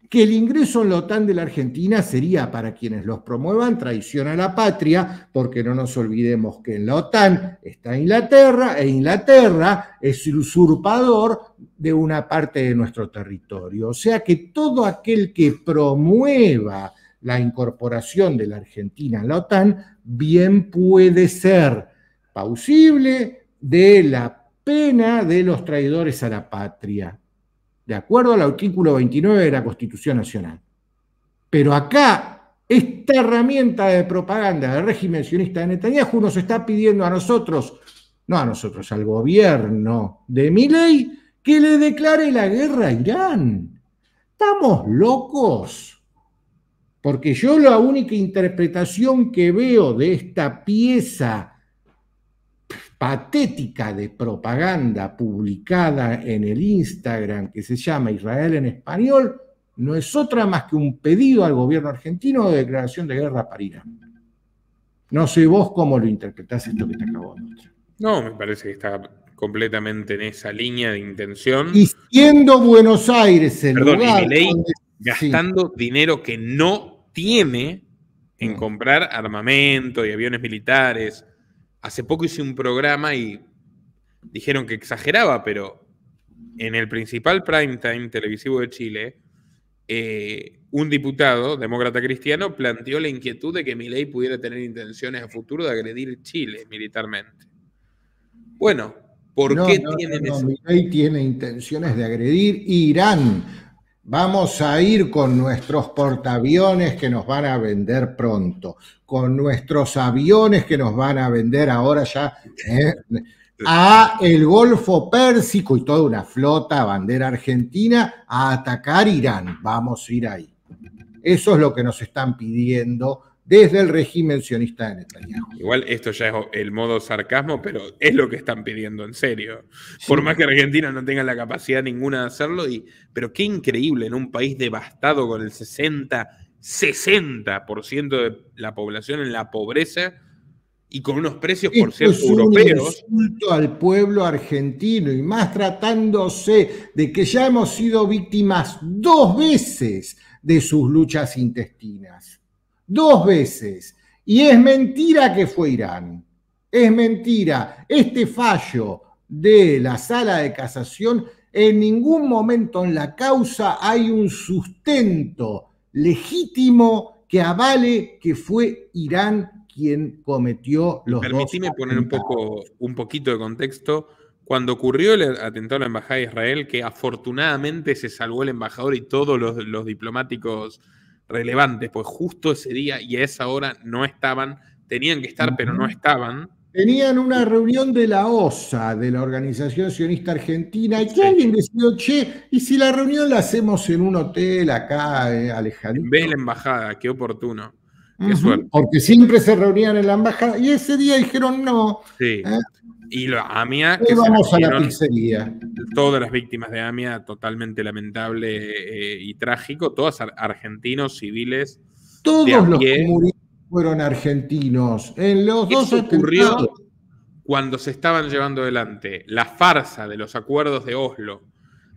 B: Que el ingreso en la OTAN de la Argentina sería, para quienes los promuevan, traición a la patria, porque no nos olvidemos que en la OTAN está Inglaterra, e Inglaterra es el usurpador de una parte de nuestro territorio. O sea que todo aquel que promueva la incorporación de la Argentina en la OTAN, bien puede ser plausible de la pena de los traidores a la patria, de acuerdo al artículo 29 de la Constitución Nacional. Pero acá, esta herramienta de propaganda del régimen sionista de Netanyahu nos está pidiendo a nosotros, no a nosotros, al gobierno de Milei, que le declare la guerra a Irán. ¿Estamos locos? Porque yo la única interpretación que veo de esta pieza patética de propaganda publicada en el Instagram que se llama Israel en Español no es otra más que un pedido al gobierno argentino de declaración de guerra para Irán. No sé vos cómo lo interpretás esto que te acabo de mostrar.
A: No, me parece que está completamente en esa línea de intención.
B: Y siendo Buenos Aires el lugar...
A: Y Milei gastando dinero que no tiene en comprar armamento y aviones militares. Hace poco hice un programa y dijeron que exageraba, pero en el principal prime time televisivo de Chile, un diputado demócrata cristiano planteó la inquietud de que Milei pudiera tener intenciones a futuro de agredir Chile militarmente. Bueno, ¿por qué tienen eso?
B: Milei tiene intenciones de agredir Irán. Vamos a ir con nuestros portaaviones que nos van a vender pronto, con nuestros aviones que nos van a vender ahora ya a el Golfo Pérsico y toda una flota, bandera argentina, a atacar Irán. Vamos a ir ahí. Eso es lo que nos están pidiendo desde el régimen sionista de Netanyahu.
A: Igual esto ya es el modo sarcasmo, pero es lo que están pidiendo en serio. Sí. Por más que Argentina no tenga la capacidad ninguna de hacerlo, pero qué increíble en un país devastado con el 60% de la población en la pobreza y con unos precios, por cierto, europeos.
B: Es un insulto al pueblo argentino, y más tratándose de que ya hemos sido víctimas 2 veces de sus luchas intestinas. 2 veces. Y es mentira que fue Irán. Es mentira. Este fallo de la Sala de Casación, en ningún momento en la causa hay un sustento legítimo que avale que fue Irán quien cometió los dos atentados.
A: Permitime poner un poquito de contexto. Cuando ocurrió el atentado a la Embajada de Israel, que afortunadamente se salvó el embajador y todos los diplomáticos relevantes, pues justo ese día y a esa hora no estaban, tenían que estar, pero no estaban.
B: Tenían una reunión de la OSA, de la Organización Sionista Argentina, y que alguien decidió, che, ¿y si la reunión la hacemos en un hotel acá, alejadito?
A: En vez de la embajada, qué oportuno. Qué suerte.
B: Porque siempre se reunían en la embajada, y ese día dijeron no.
A: Sí. Y la AMIA, que
B: vamos a la pizzería.
A: Todas las víctimas de AMIA, totalmente lamentable y trágico, todos argentinos, civiles.
B: Todos los que murieron fueron argentinos. En los dos
A: ocurrió cuando se estaban llevando adelante la farsa de los acuerdos de Oslo,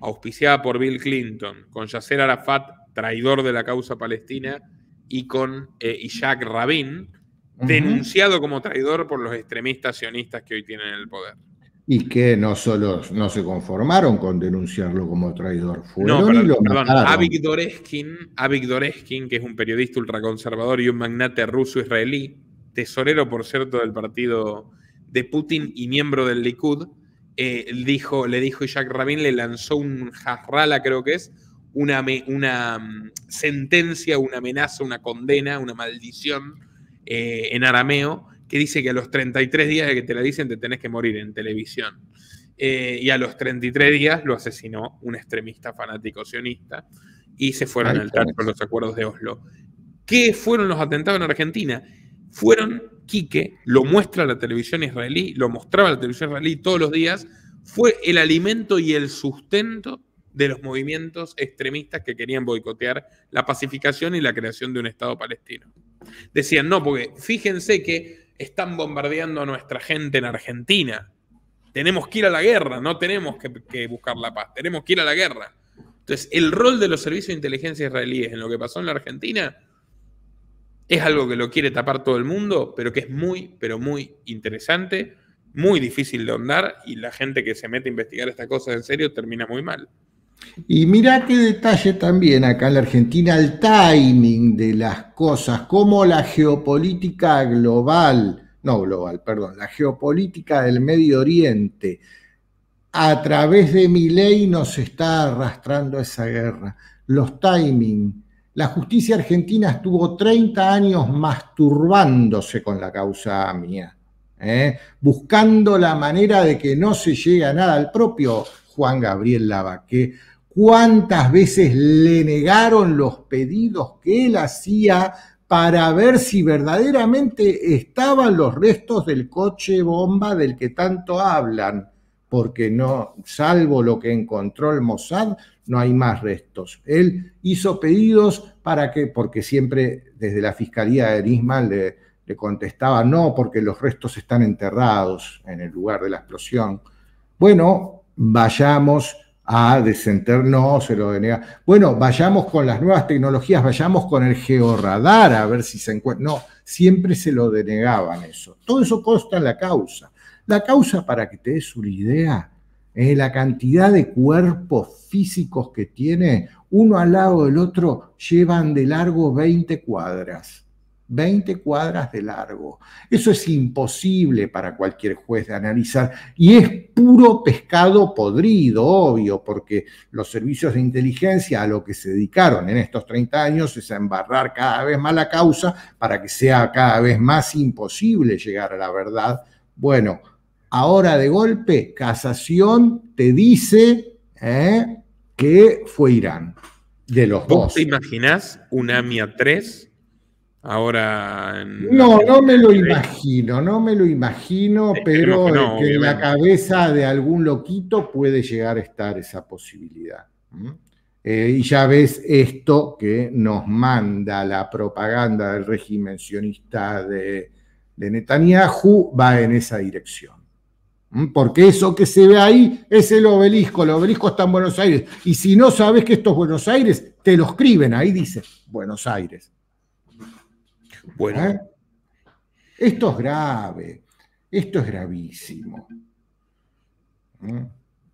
A: auspiciada por Bill Clinton, con Yasser Arafat, traidor de la causa palestina, y con Yitzhak Rabin, denunciado como traidor por los extremistas sionistas que hoy tienen el poder.
B: Y que no solo no se conformaron con denunciarlo como traidor, fueron
A: perdón, Avig Doreskin, que es un periodista ultraconservador y un magnate ruso-israelí, tesorero, por cierto, del partido de Putin y miembro del Likud, le dijo Yitzhak Rabin, le lanzó un jarrala, creo que es, una sentencia, una amenaza, una condena, una maldición en arameo, que dice que a los 33 días de que te la dicen te tenés que morir en televisión. Y a los 33 días lo asesinó un extremista fanático sionista y se fueron al tacho con los acuerdos de Oslo. ¿Qué fueron los atentados en Argentina? Fueron, Quique, lo muestra la televisión israelí, lo mostraba la televisión israelí todos los días, fue el alimento y el sustento de los movimientos extremistas que querían boicotear la pacificación y la creación de un Estado palestino. Decían, no, porque fíjense que están bombardeando a nuestra gente en Argentina. Tenemos que ir a la guerra, no tenemos que buscar la paz, tenemos que ir a la guerra. Entonces, el rol de los servicios de inteligencia israelíes en lo que pasó en la Argentina es algo que lo quiere tapar todo el mundo, pero que es muy, pero muy interesante, muy difícil de ahondar, y la gente que se mete a investigar estas cosas en serio termina muy mal.
B: Y mirá qué detalle también acá en la Argentina, el timing de las cosas, cómo la geopolítica la geopolítica del Medio Oriente, a través de Milei nos está arrastrando a esa guerra. Los timing. La justicia argentina estuvo 30 años masturbándose con la causa AMIA, buscando la manera de que no se llegue a nada. El propio Juan Gabriel Lavaque, ¿cuántas veces le negaron los pedidos que él hacía para ver si verdaderamente estaban los restos del coche bomba del que tanto hablan? Porque no, salvo lo que encontró el Mossad, no hay más restos. Él hizo pedidos porque siempre desde la Fiscalía de Nisman le contestaba, no, porque los restos están enterrados en el lugar de la explosión. Bueno, vayamos a desenterrar, no, se lo denega. Bueno, vayamos con las nuevas tecnologías, vayamos con el georradar a ver si se encuentra. No, siempre se lo denegaban eso. Todo eso consta en la causa. La causa, para que te des una idea, la cantidad de cuerpos físicos que tiene, uno al lado del otro, llevan de largo 20 cuadras. 20 cuadras de largo. Eso es imposible para cualquier juez de analizar y es puro pescado podrido, obvio, porque los servicios de inteligencia a lo que se dedicaron en estos 30 años es a embarrar cada vez más la causa para que sea cada vez más imposible llegar a la verdad. Bueno, ahora de golpe, casación te dice que fue Irán, de los dos.
A: ¿Vos te imaginás un AMIA 3? Ahora.
B: No me lo imagino, pero que en la cabeza de algún loquito puede llegar a estar esa posibilidad. Y ya ves esto que nos manda la propaganda del régimen sionista de Netanyahu, va en esa dirección. Porque eso que se ve ahí es el obelisco está en Buenos Aires. Y si no sabes que esto es Buenos Aires, te lo escriben, ahí dice Buenos Aires.
A: Bueno.
B: ¿Eh? Esto es grave, esto es gravísimo.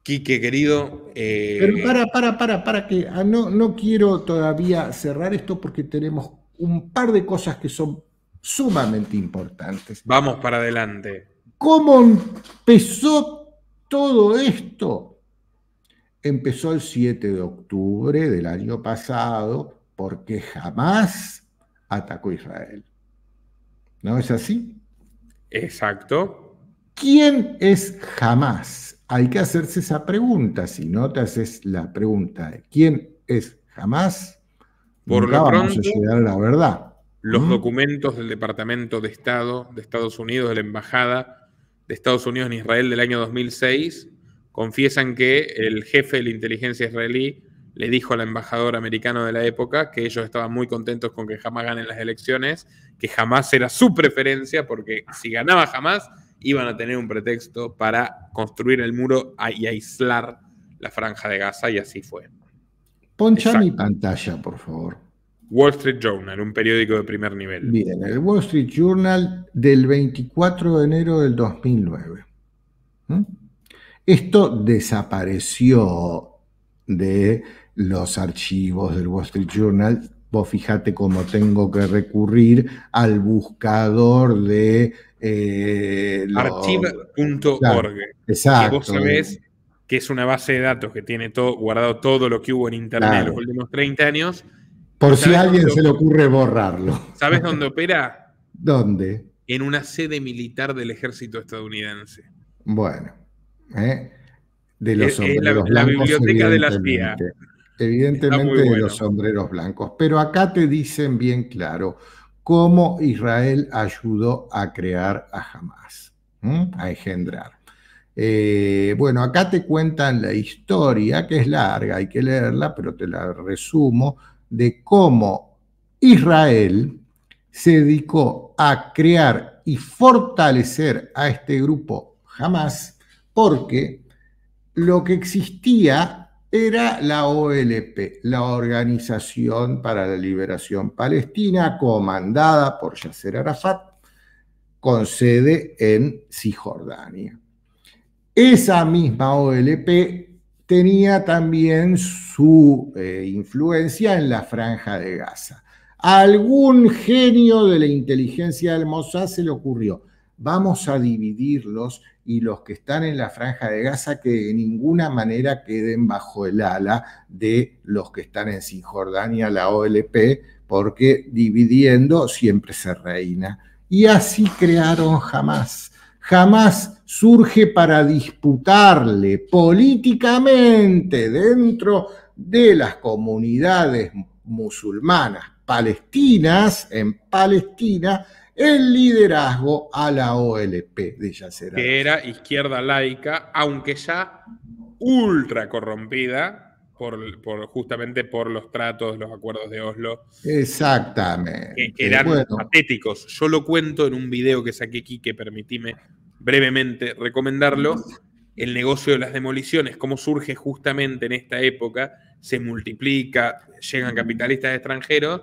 A: Quique, querido.
B: Pero para, que no quiero todavía cerrar esto porque tenemos un par de cosas que son sumamente importantes.
A: Vamos para adelante.
B: ¿Cómo empezó todo esto? Empezó el 7 de octubre del año pasado porque Hamás atacó a Israel. ¿No es así?
A: Exacto.
B: ¿Quién es Hamás? Hay que hacerse esa pregunta. Si no te haces la pregunta de quién es Hamás, nunca vamos a llegar a la verdad.
A: Los documentos del Departamento de Estado de Estados Unidos, de la Embajada de Estados Unidos en Israel del año 2006, confiesan que el jefe de la inteligencia israelí le dijo al embajador americano de la época que ellos estaban muy contentos con que Hamás gane las elecciones, que Hamás era su preferencia, porque si ganaba Hamás, iban a tener un pretexto para construir el muro y aislar la franja de Gaza, y así fue.
B: Poncha mi pantalla, por favor.
A: Wall Street Journal, un periódico de primer nivel.
B: Bien, el Wall Street Journal del 24 de enero del 2009. Esto desapareció de los archivos del Wall Street Journal. Vos fíjate cómo tengo que recurrir al buscador de
A: archive.org.
B: Claro, exacto.
A: Que vos sabés que es una base de datos que tiene todo, guardado todo lo que hubo en Internet los últimos 30 años.
B: Por si a alguien se le ocurre borrarlo.
A: ¿Sabes dónde opera?
B: ¿Dónde?
A: En una sede militar del ejército estadounidense.
B: Bueno, de los sombreros blancos.
A: La biblioteca de la CIA.
B: Evidentemente de los sombreros blancos. Pero acá te dicen bien claro cómo Israel ayudó a crear a Hamás, a engendrar. Bueno, acá te cuentan la historia, que es larga, hay que leerla, pero te la resumo, de cómo Israel se dedicó a crear y fortalecer a este grupo Hamás, porque lo que existía era la OLP, la Organización para la Liberación Palestina, comandada por Yasser Arafat, con sede en Cisjordania. Esa misma OLP tenía también su influencia en la Franja de Gaza. A algún genio de la inteligencia del Mossad se le ocurrió, vamos a dividirlos y los que están en la Franja de Gaza que de ninguna manera queden bajo el ala de los que están en Cisjordania, la OLP, porque dividiendo siempre se reina. Y así crearon Hamás. Hamás surge para disputarle políticamente dentro de las comunidades musulmanas palestinas, en Palestina, el liderazgo a la OLP de Yasser Arafat.
A: Que era izquierda laica, aunque ya ultra corrompida justamente por los tratos, los acuerdos de Oslo.
B: Exactamente.
A: Que eran patéticos. Yo lo cuento en un video que saqué aquí, que permitíme brevemente recomendarlo. El negocio de las demoliciones, cómo surge justamente en esta época, se multiplica, llegan capitalistas extranjeros,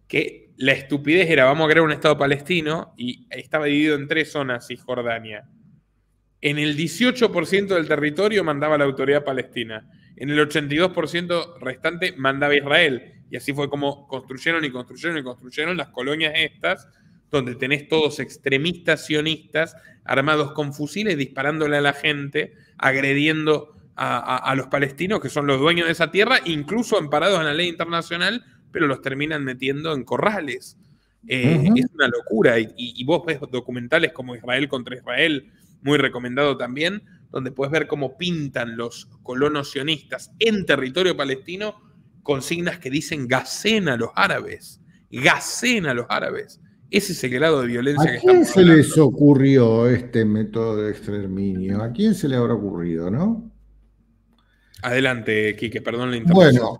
A: que la estupidez era, vamos a crear un Estado palestino, y estaba dividido en 3 zonas, Cisjordania. En el 18% del territorio mandaba la autoridad palestina, en el 82% restante mandaba Israel, y así fue como construyeron las colonias estas, donde tenés todos extremistas sionistas armados con fusiles, disparándole a la gente, agrediendo a los palestinos, que son los dueños de esa tierra, incluso amparados en la ley internacional, pero los terminan metiendo en corrales. Es una locura. Y vos ves documentales como Israel contra Israel, muy recomendado también, donde puedes ver cómo pintan los colonos sionistas en territorio palestino consignas que dicen gacen a los árabes. Gacen a los árabes. Ese es el grado de violencia que estamos hablando.
B: ¿A quién se les ocurrió este método de exterminio? ¿A quién se le habrá ocurrido, no?
A: Adelante, Quique, perdón la interrupción.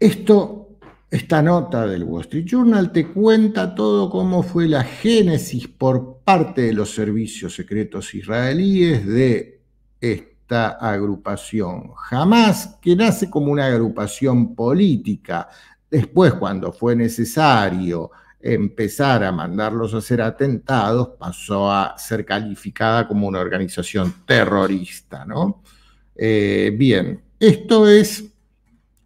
B: Bueno, esta nota del Wall Street Journal te cuenta todo cómo fue la génesis por parte de los servicios secretos israelíes de esta agrupación Hamás, que nace como una agrupación política. Después, cuando fue necesario empezar a mandarlos a hacer atentados, pasó a ser calificada como una organización terrorista, ¿no? Bien, esto es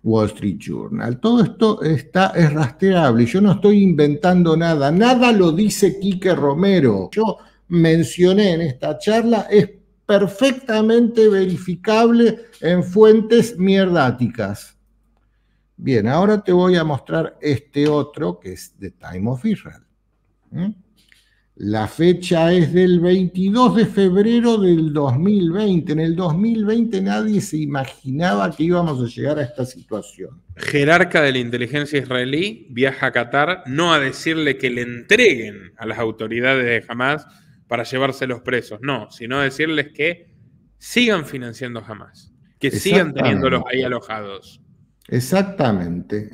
B: Wall Street Journal. Todo esto es rastreable. Yo no estoy inventando nada. Nada lo dice Quique Romero. Yo mencioné en esta charla, es perfectamente verificable en fuentes mierdáticas. Bien, ahora te voy a mostrar este otro que es The Time of Israel. La fecha es del 22 de febrero del 2020. En el 2020 nadie se imaginaba que íbamos a llegar a esta situación.
A: Jerarca de la inteligencia israelí viaja a Qatar no a decirle que le entreguen a las autoridades de Hamas para llevarse los presos, no, sino a decirles que sigan financiando Hamas, que sigan teniéndolos ahí alojados.
B: Exactamente.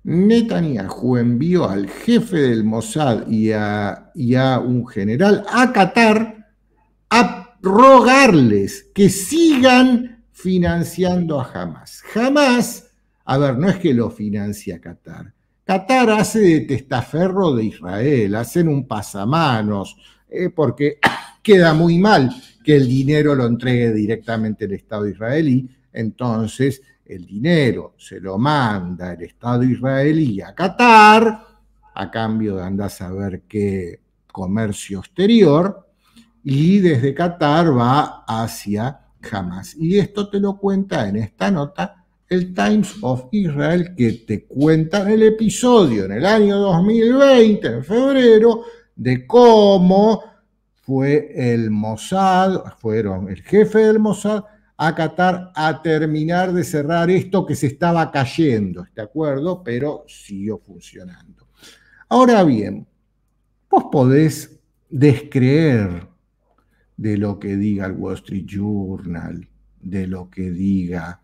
B: Netanyahu envió al jefe del Mossad y a un general a Qatar a rogarles que sigan financiando a Hamas. Hamas, a ver, no es que lo financia Qatar. Qatar hace de testaferro de Israel, hacen un pasamanos, porque queda muy mal que el dinero lo entregue directamente el Estado israelí. Entonces, el dinero se lo manda el Estado israelí a Qatar, a cambio de andar a saber qué comercio exterior, y desde Qatar va hacia Hamas. Y esto te lo cuenta en esta nota el Times of Israel, que te cuenta en el episodio en el año 2020, en febrero, de cómo fue el Mossad, fueron el jefe del Mossad a Qatar a terminar de cerrar esto que se estaba cayendo, ¿de acuerdo? Pero siguió funcionando. Ahora bien, vos podés descreer de lo que diga el Wall Street Journal, de lo que diga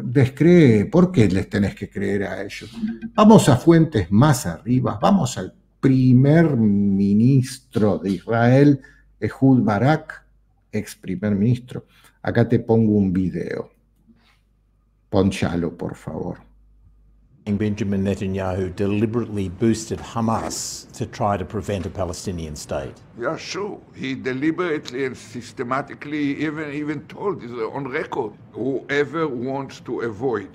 B: descree. ¿Por qué les tenés que creer a ellos? Vamos a fuentes más arriba, vamos al primer ministro de Israel, Ehud Barak, ex primer ministro. Acá te pongo un video. Ponchalo, por favor.
C: Benjamin Netanyahu deliberately boosted Hamas to try to prevent a Palestinian state.
D: Yeah, sure. He deliberately and systematically even told on record, whoever wants to avoid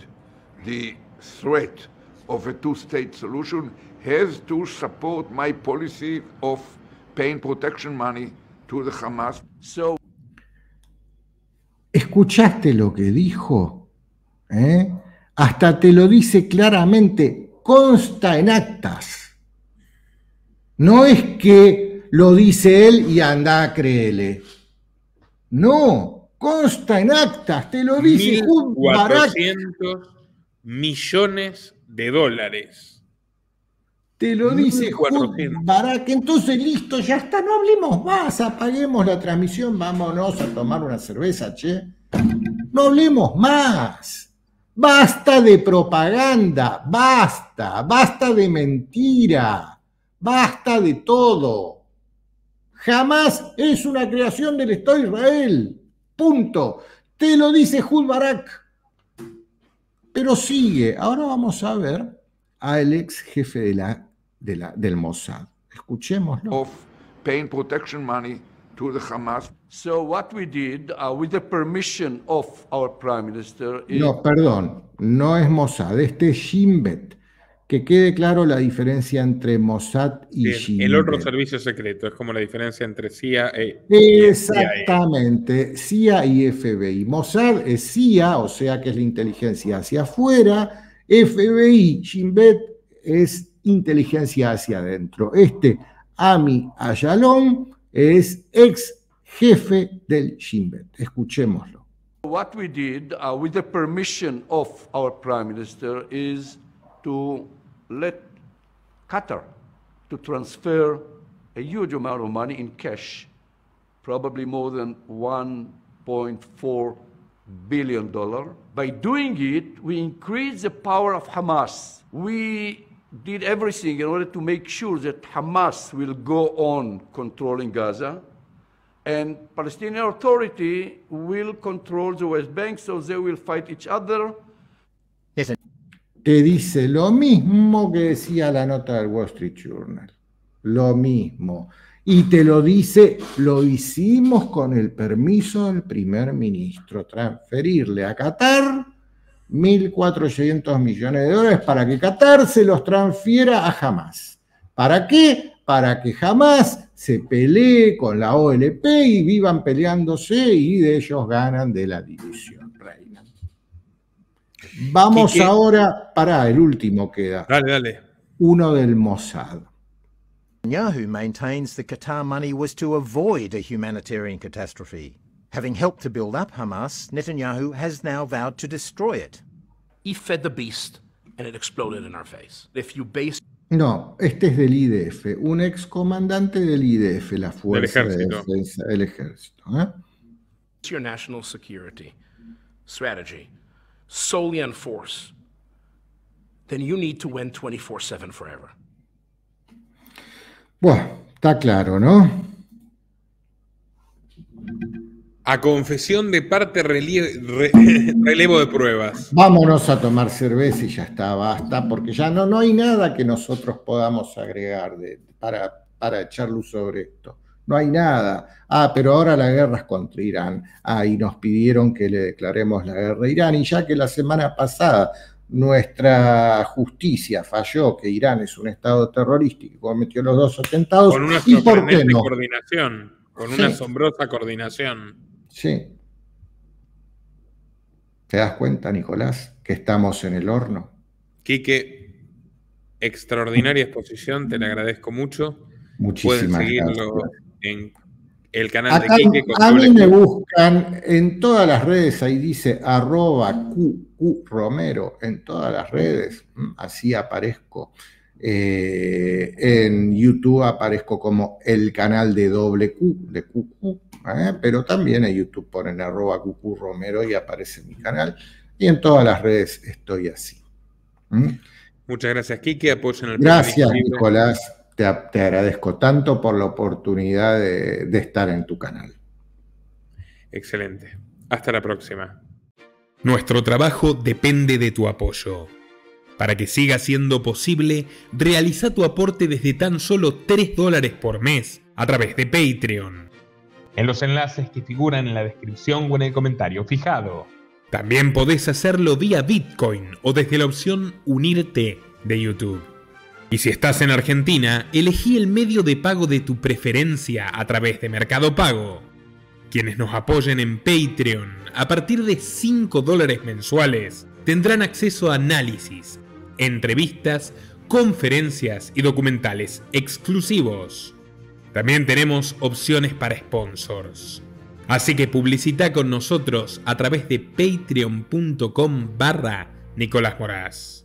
D: the threat of a two-state solution has to support my policy of paying protection money to the Hamas. So,
B: ¿escuchaste lo que dijo? Hasta te lo dice claramente, consta en actas. No es que lo dice él y anda, créele. No, consta en actas, te lo dice Ehud Barak.
A: 1.400 millones de dólares.
B: Te lo dice Ehud Barak. Entonces, listo, ya está, no hablemos más, apaguemos la transmisión, vámonos a tomar una cerveza, che. No hablemos más. Basta de propaganda, basta de mentira, basta de todo. Jamás es una creación del Estado de Israel, punto. Te lo dice Ehud Barak. Pero sigue, ahora vamos a ver al ex jefe del Mossad. Escuchémoslo.
D: Of paying protection money to the Hamas.
E: So what we did, with the permission of our Prime Minister...
B: No, perdón, no es Mossad, este es Shin Bet. Que quede claro la diferencia entre Mossad y Shin Bet.
A: El otro servicio secreto, es como la diferencia entre CIA
B: Exactamente, CIA y FBI. Mossad es CIA, o sea que es la inteligencia hacia afuera. FBI, Shin Bet, es inteligencia hacia adentro. Este Ami Ayalon es ex jefe del Shin Bet. Escuchémoslo.
E: What we did, with the permission of our Prime Minister, is to let Qatar to transfer a huge amount of money in cash, probably more than $1.4 billion. By doing it, we increased the power of Hamas. We did everything in order to make sure that Hamas will go on controlling Gaza, and Palestinian Authority will control the West Bank, so they will fight each other.
B: Yes. te dice lo mismo que decía la nota del Wall Street Journal. Lo mismo. Y te lo dice, lo hicimos con el permiso del primer ministro, transferirle a Qatar 1.400 millones de dólares para que Qatar se los transfiera a Hamas. ¿Para qué? Para que Hamas se pelee con la OLP y vivan peleándose y de ellos ganan de la división, reina. Vamos ahora, para el último queda.
A: Dale.
B: Uno del Mossad.
C: Netanyahu maintains the Qatar money was to avoid a humanitarian catastrophe. Having helped to build up Hamas, Netanyahu has now vowed to destroy it.
F: He fed the beast and it exploded in our face. If you base...
B: No, este es del IDF, un excomandante del IDF, la Fuerza de Defensa del Ejército.
F: Your national security strategy solely on force, then you need to win 24/7 forever.
B: Bueno, está claro, ¿no?
A: A confesión de parte, relevo de pruebas.
B: Vámonos a tomar cerveza y ya está, basta, porque ya no hay nada que nosotros podamos agregar para echar luz sobre esto. No hay nada. Pero ahora la guerra es contra Irán. Y nos pidieron que le declaremos la guerra a Irán. Y ya que la semana pasada nuestra justicia falló que Irán es un estado terrorista y cometió los 2 atentados,
A: con una
B: ¿y por qué no?
A: Coordinación, con una asombrosa coordinación.
B: Sí. ¿Te das cuenta, Nicolás, que estamos en el horno?
A: Quique, extraordinaria exposición, te la agradezco mucho.
B: Muchísimas
A: Pueden seguirlo
B: gracias.
A: En el canal
B: Acá,
A: de Quique.
B: A mí me buscan en todas las redes, ahí dice @QQ_Romero, en todas las redes, así aparezco. En YouTube aparezco como el canal de @Q, de QQ, pero también en YouTube ponen @QQ_Romero y aparece mi canal. Y en todas las redes estoy así.
A: Muchas gracias, Quique. Apoyen el
B: Gracias, Nicolás. Te agradezco tanto por la oportunidad de estar en tu canal.
A: Excelente. Hasta la próxima. Nuestro trabajo depende de tu apoyo. Para que siga siendo posible, realiza tu aporte desde tan solo $3 por mes a través de Patreon, en los enlaces que figuran en la descripción o en el comentario fijado. También podés hacerlo vía Bitcoin o desde la opción Unirte de YouTube. Y si estás en Argentina, elegí el medio de pago de tu preferencia a través de Mercado Pago. Quienes nos apoyen en Patreon a partir de $5 mensuales tendrán acceso a análisis, entrevistas, conferencias y documentales exclusivos. También tenemos opciones para sponsors. Así que publicita con nosotros a través de patreon.com/Nicolás Moraz.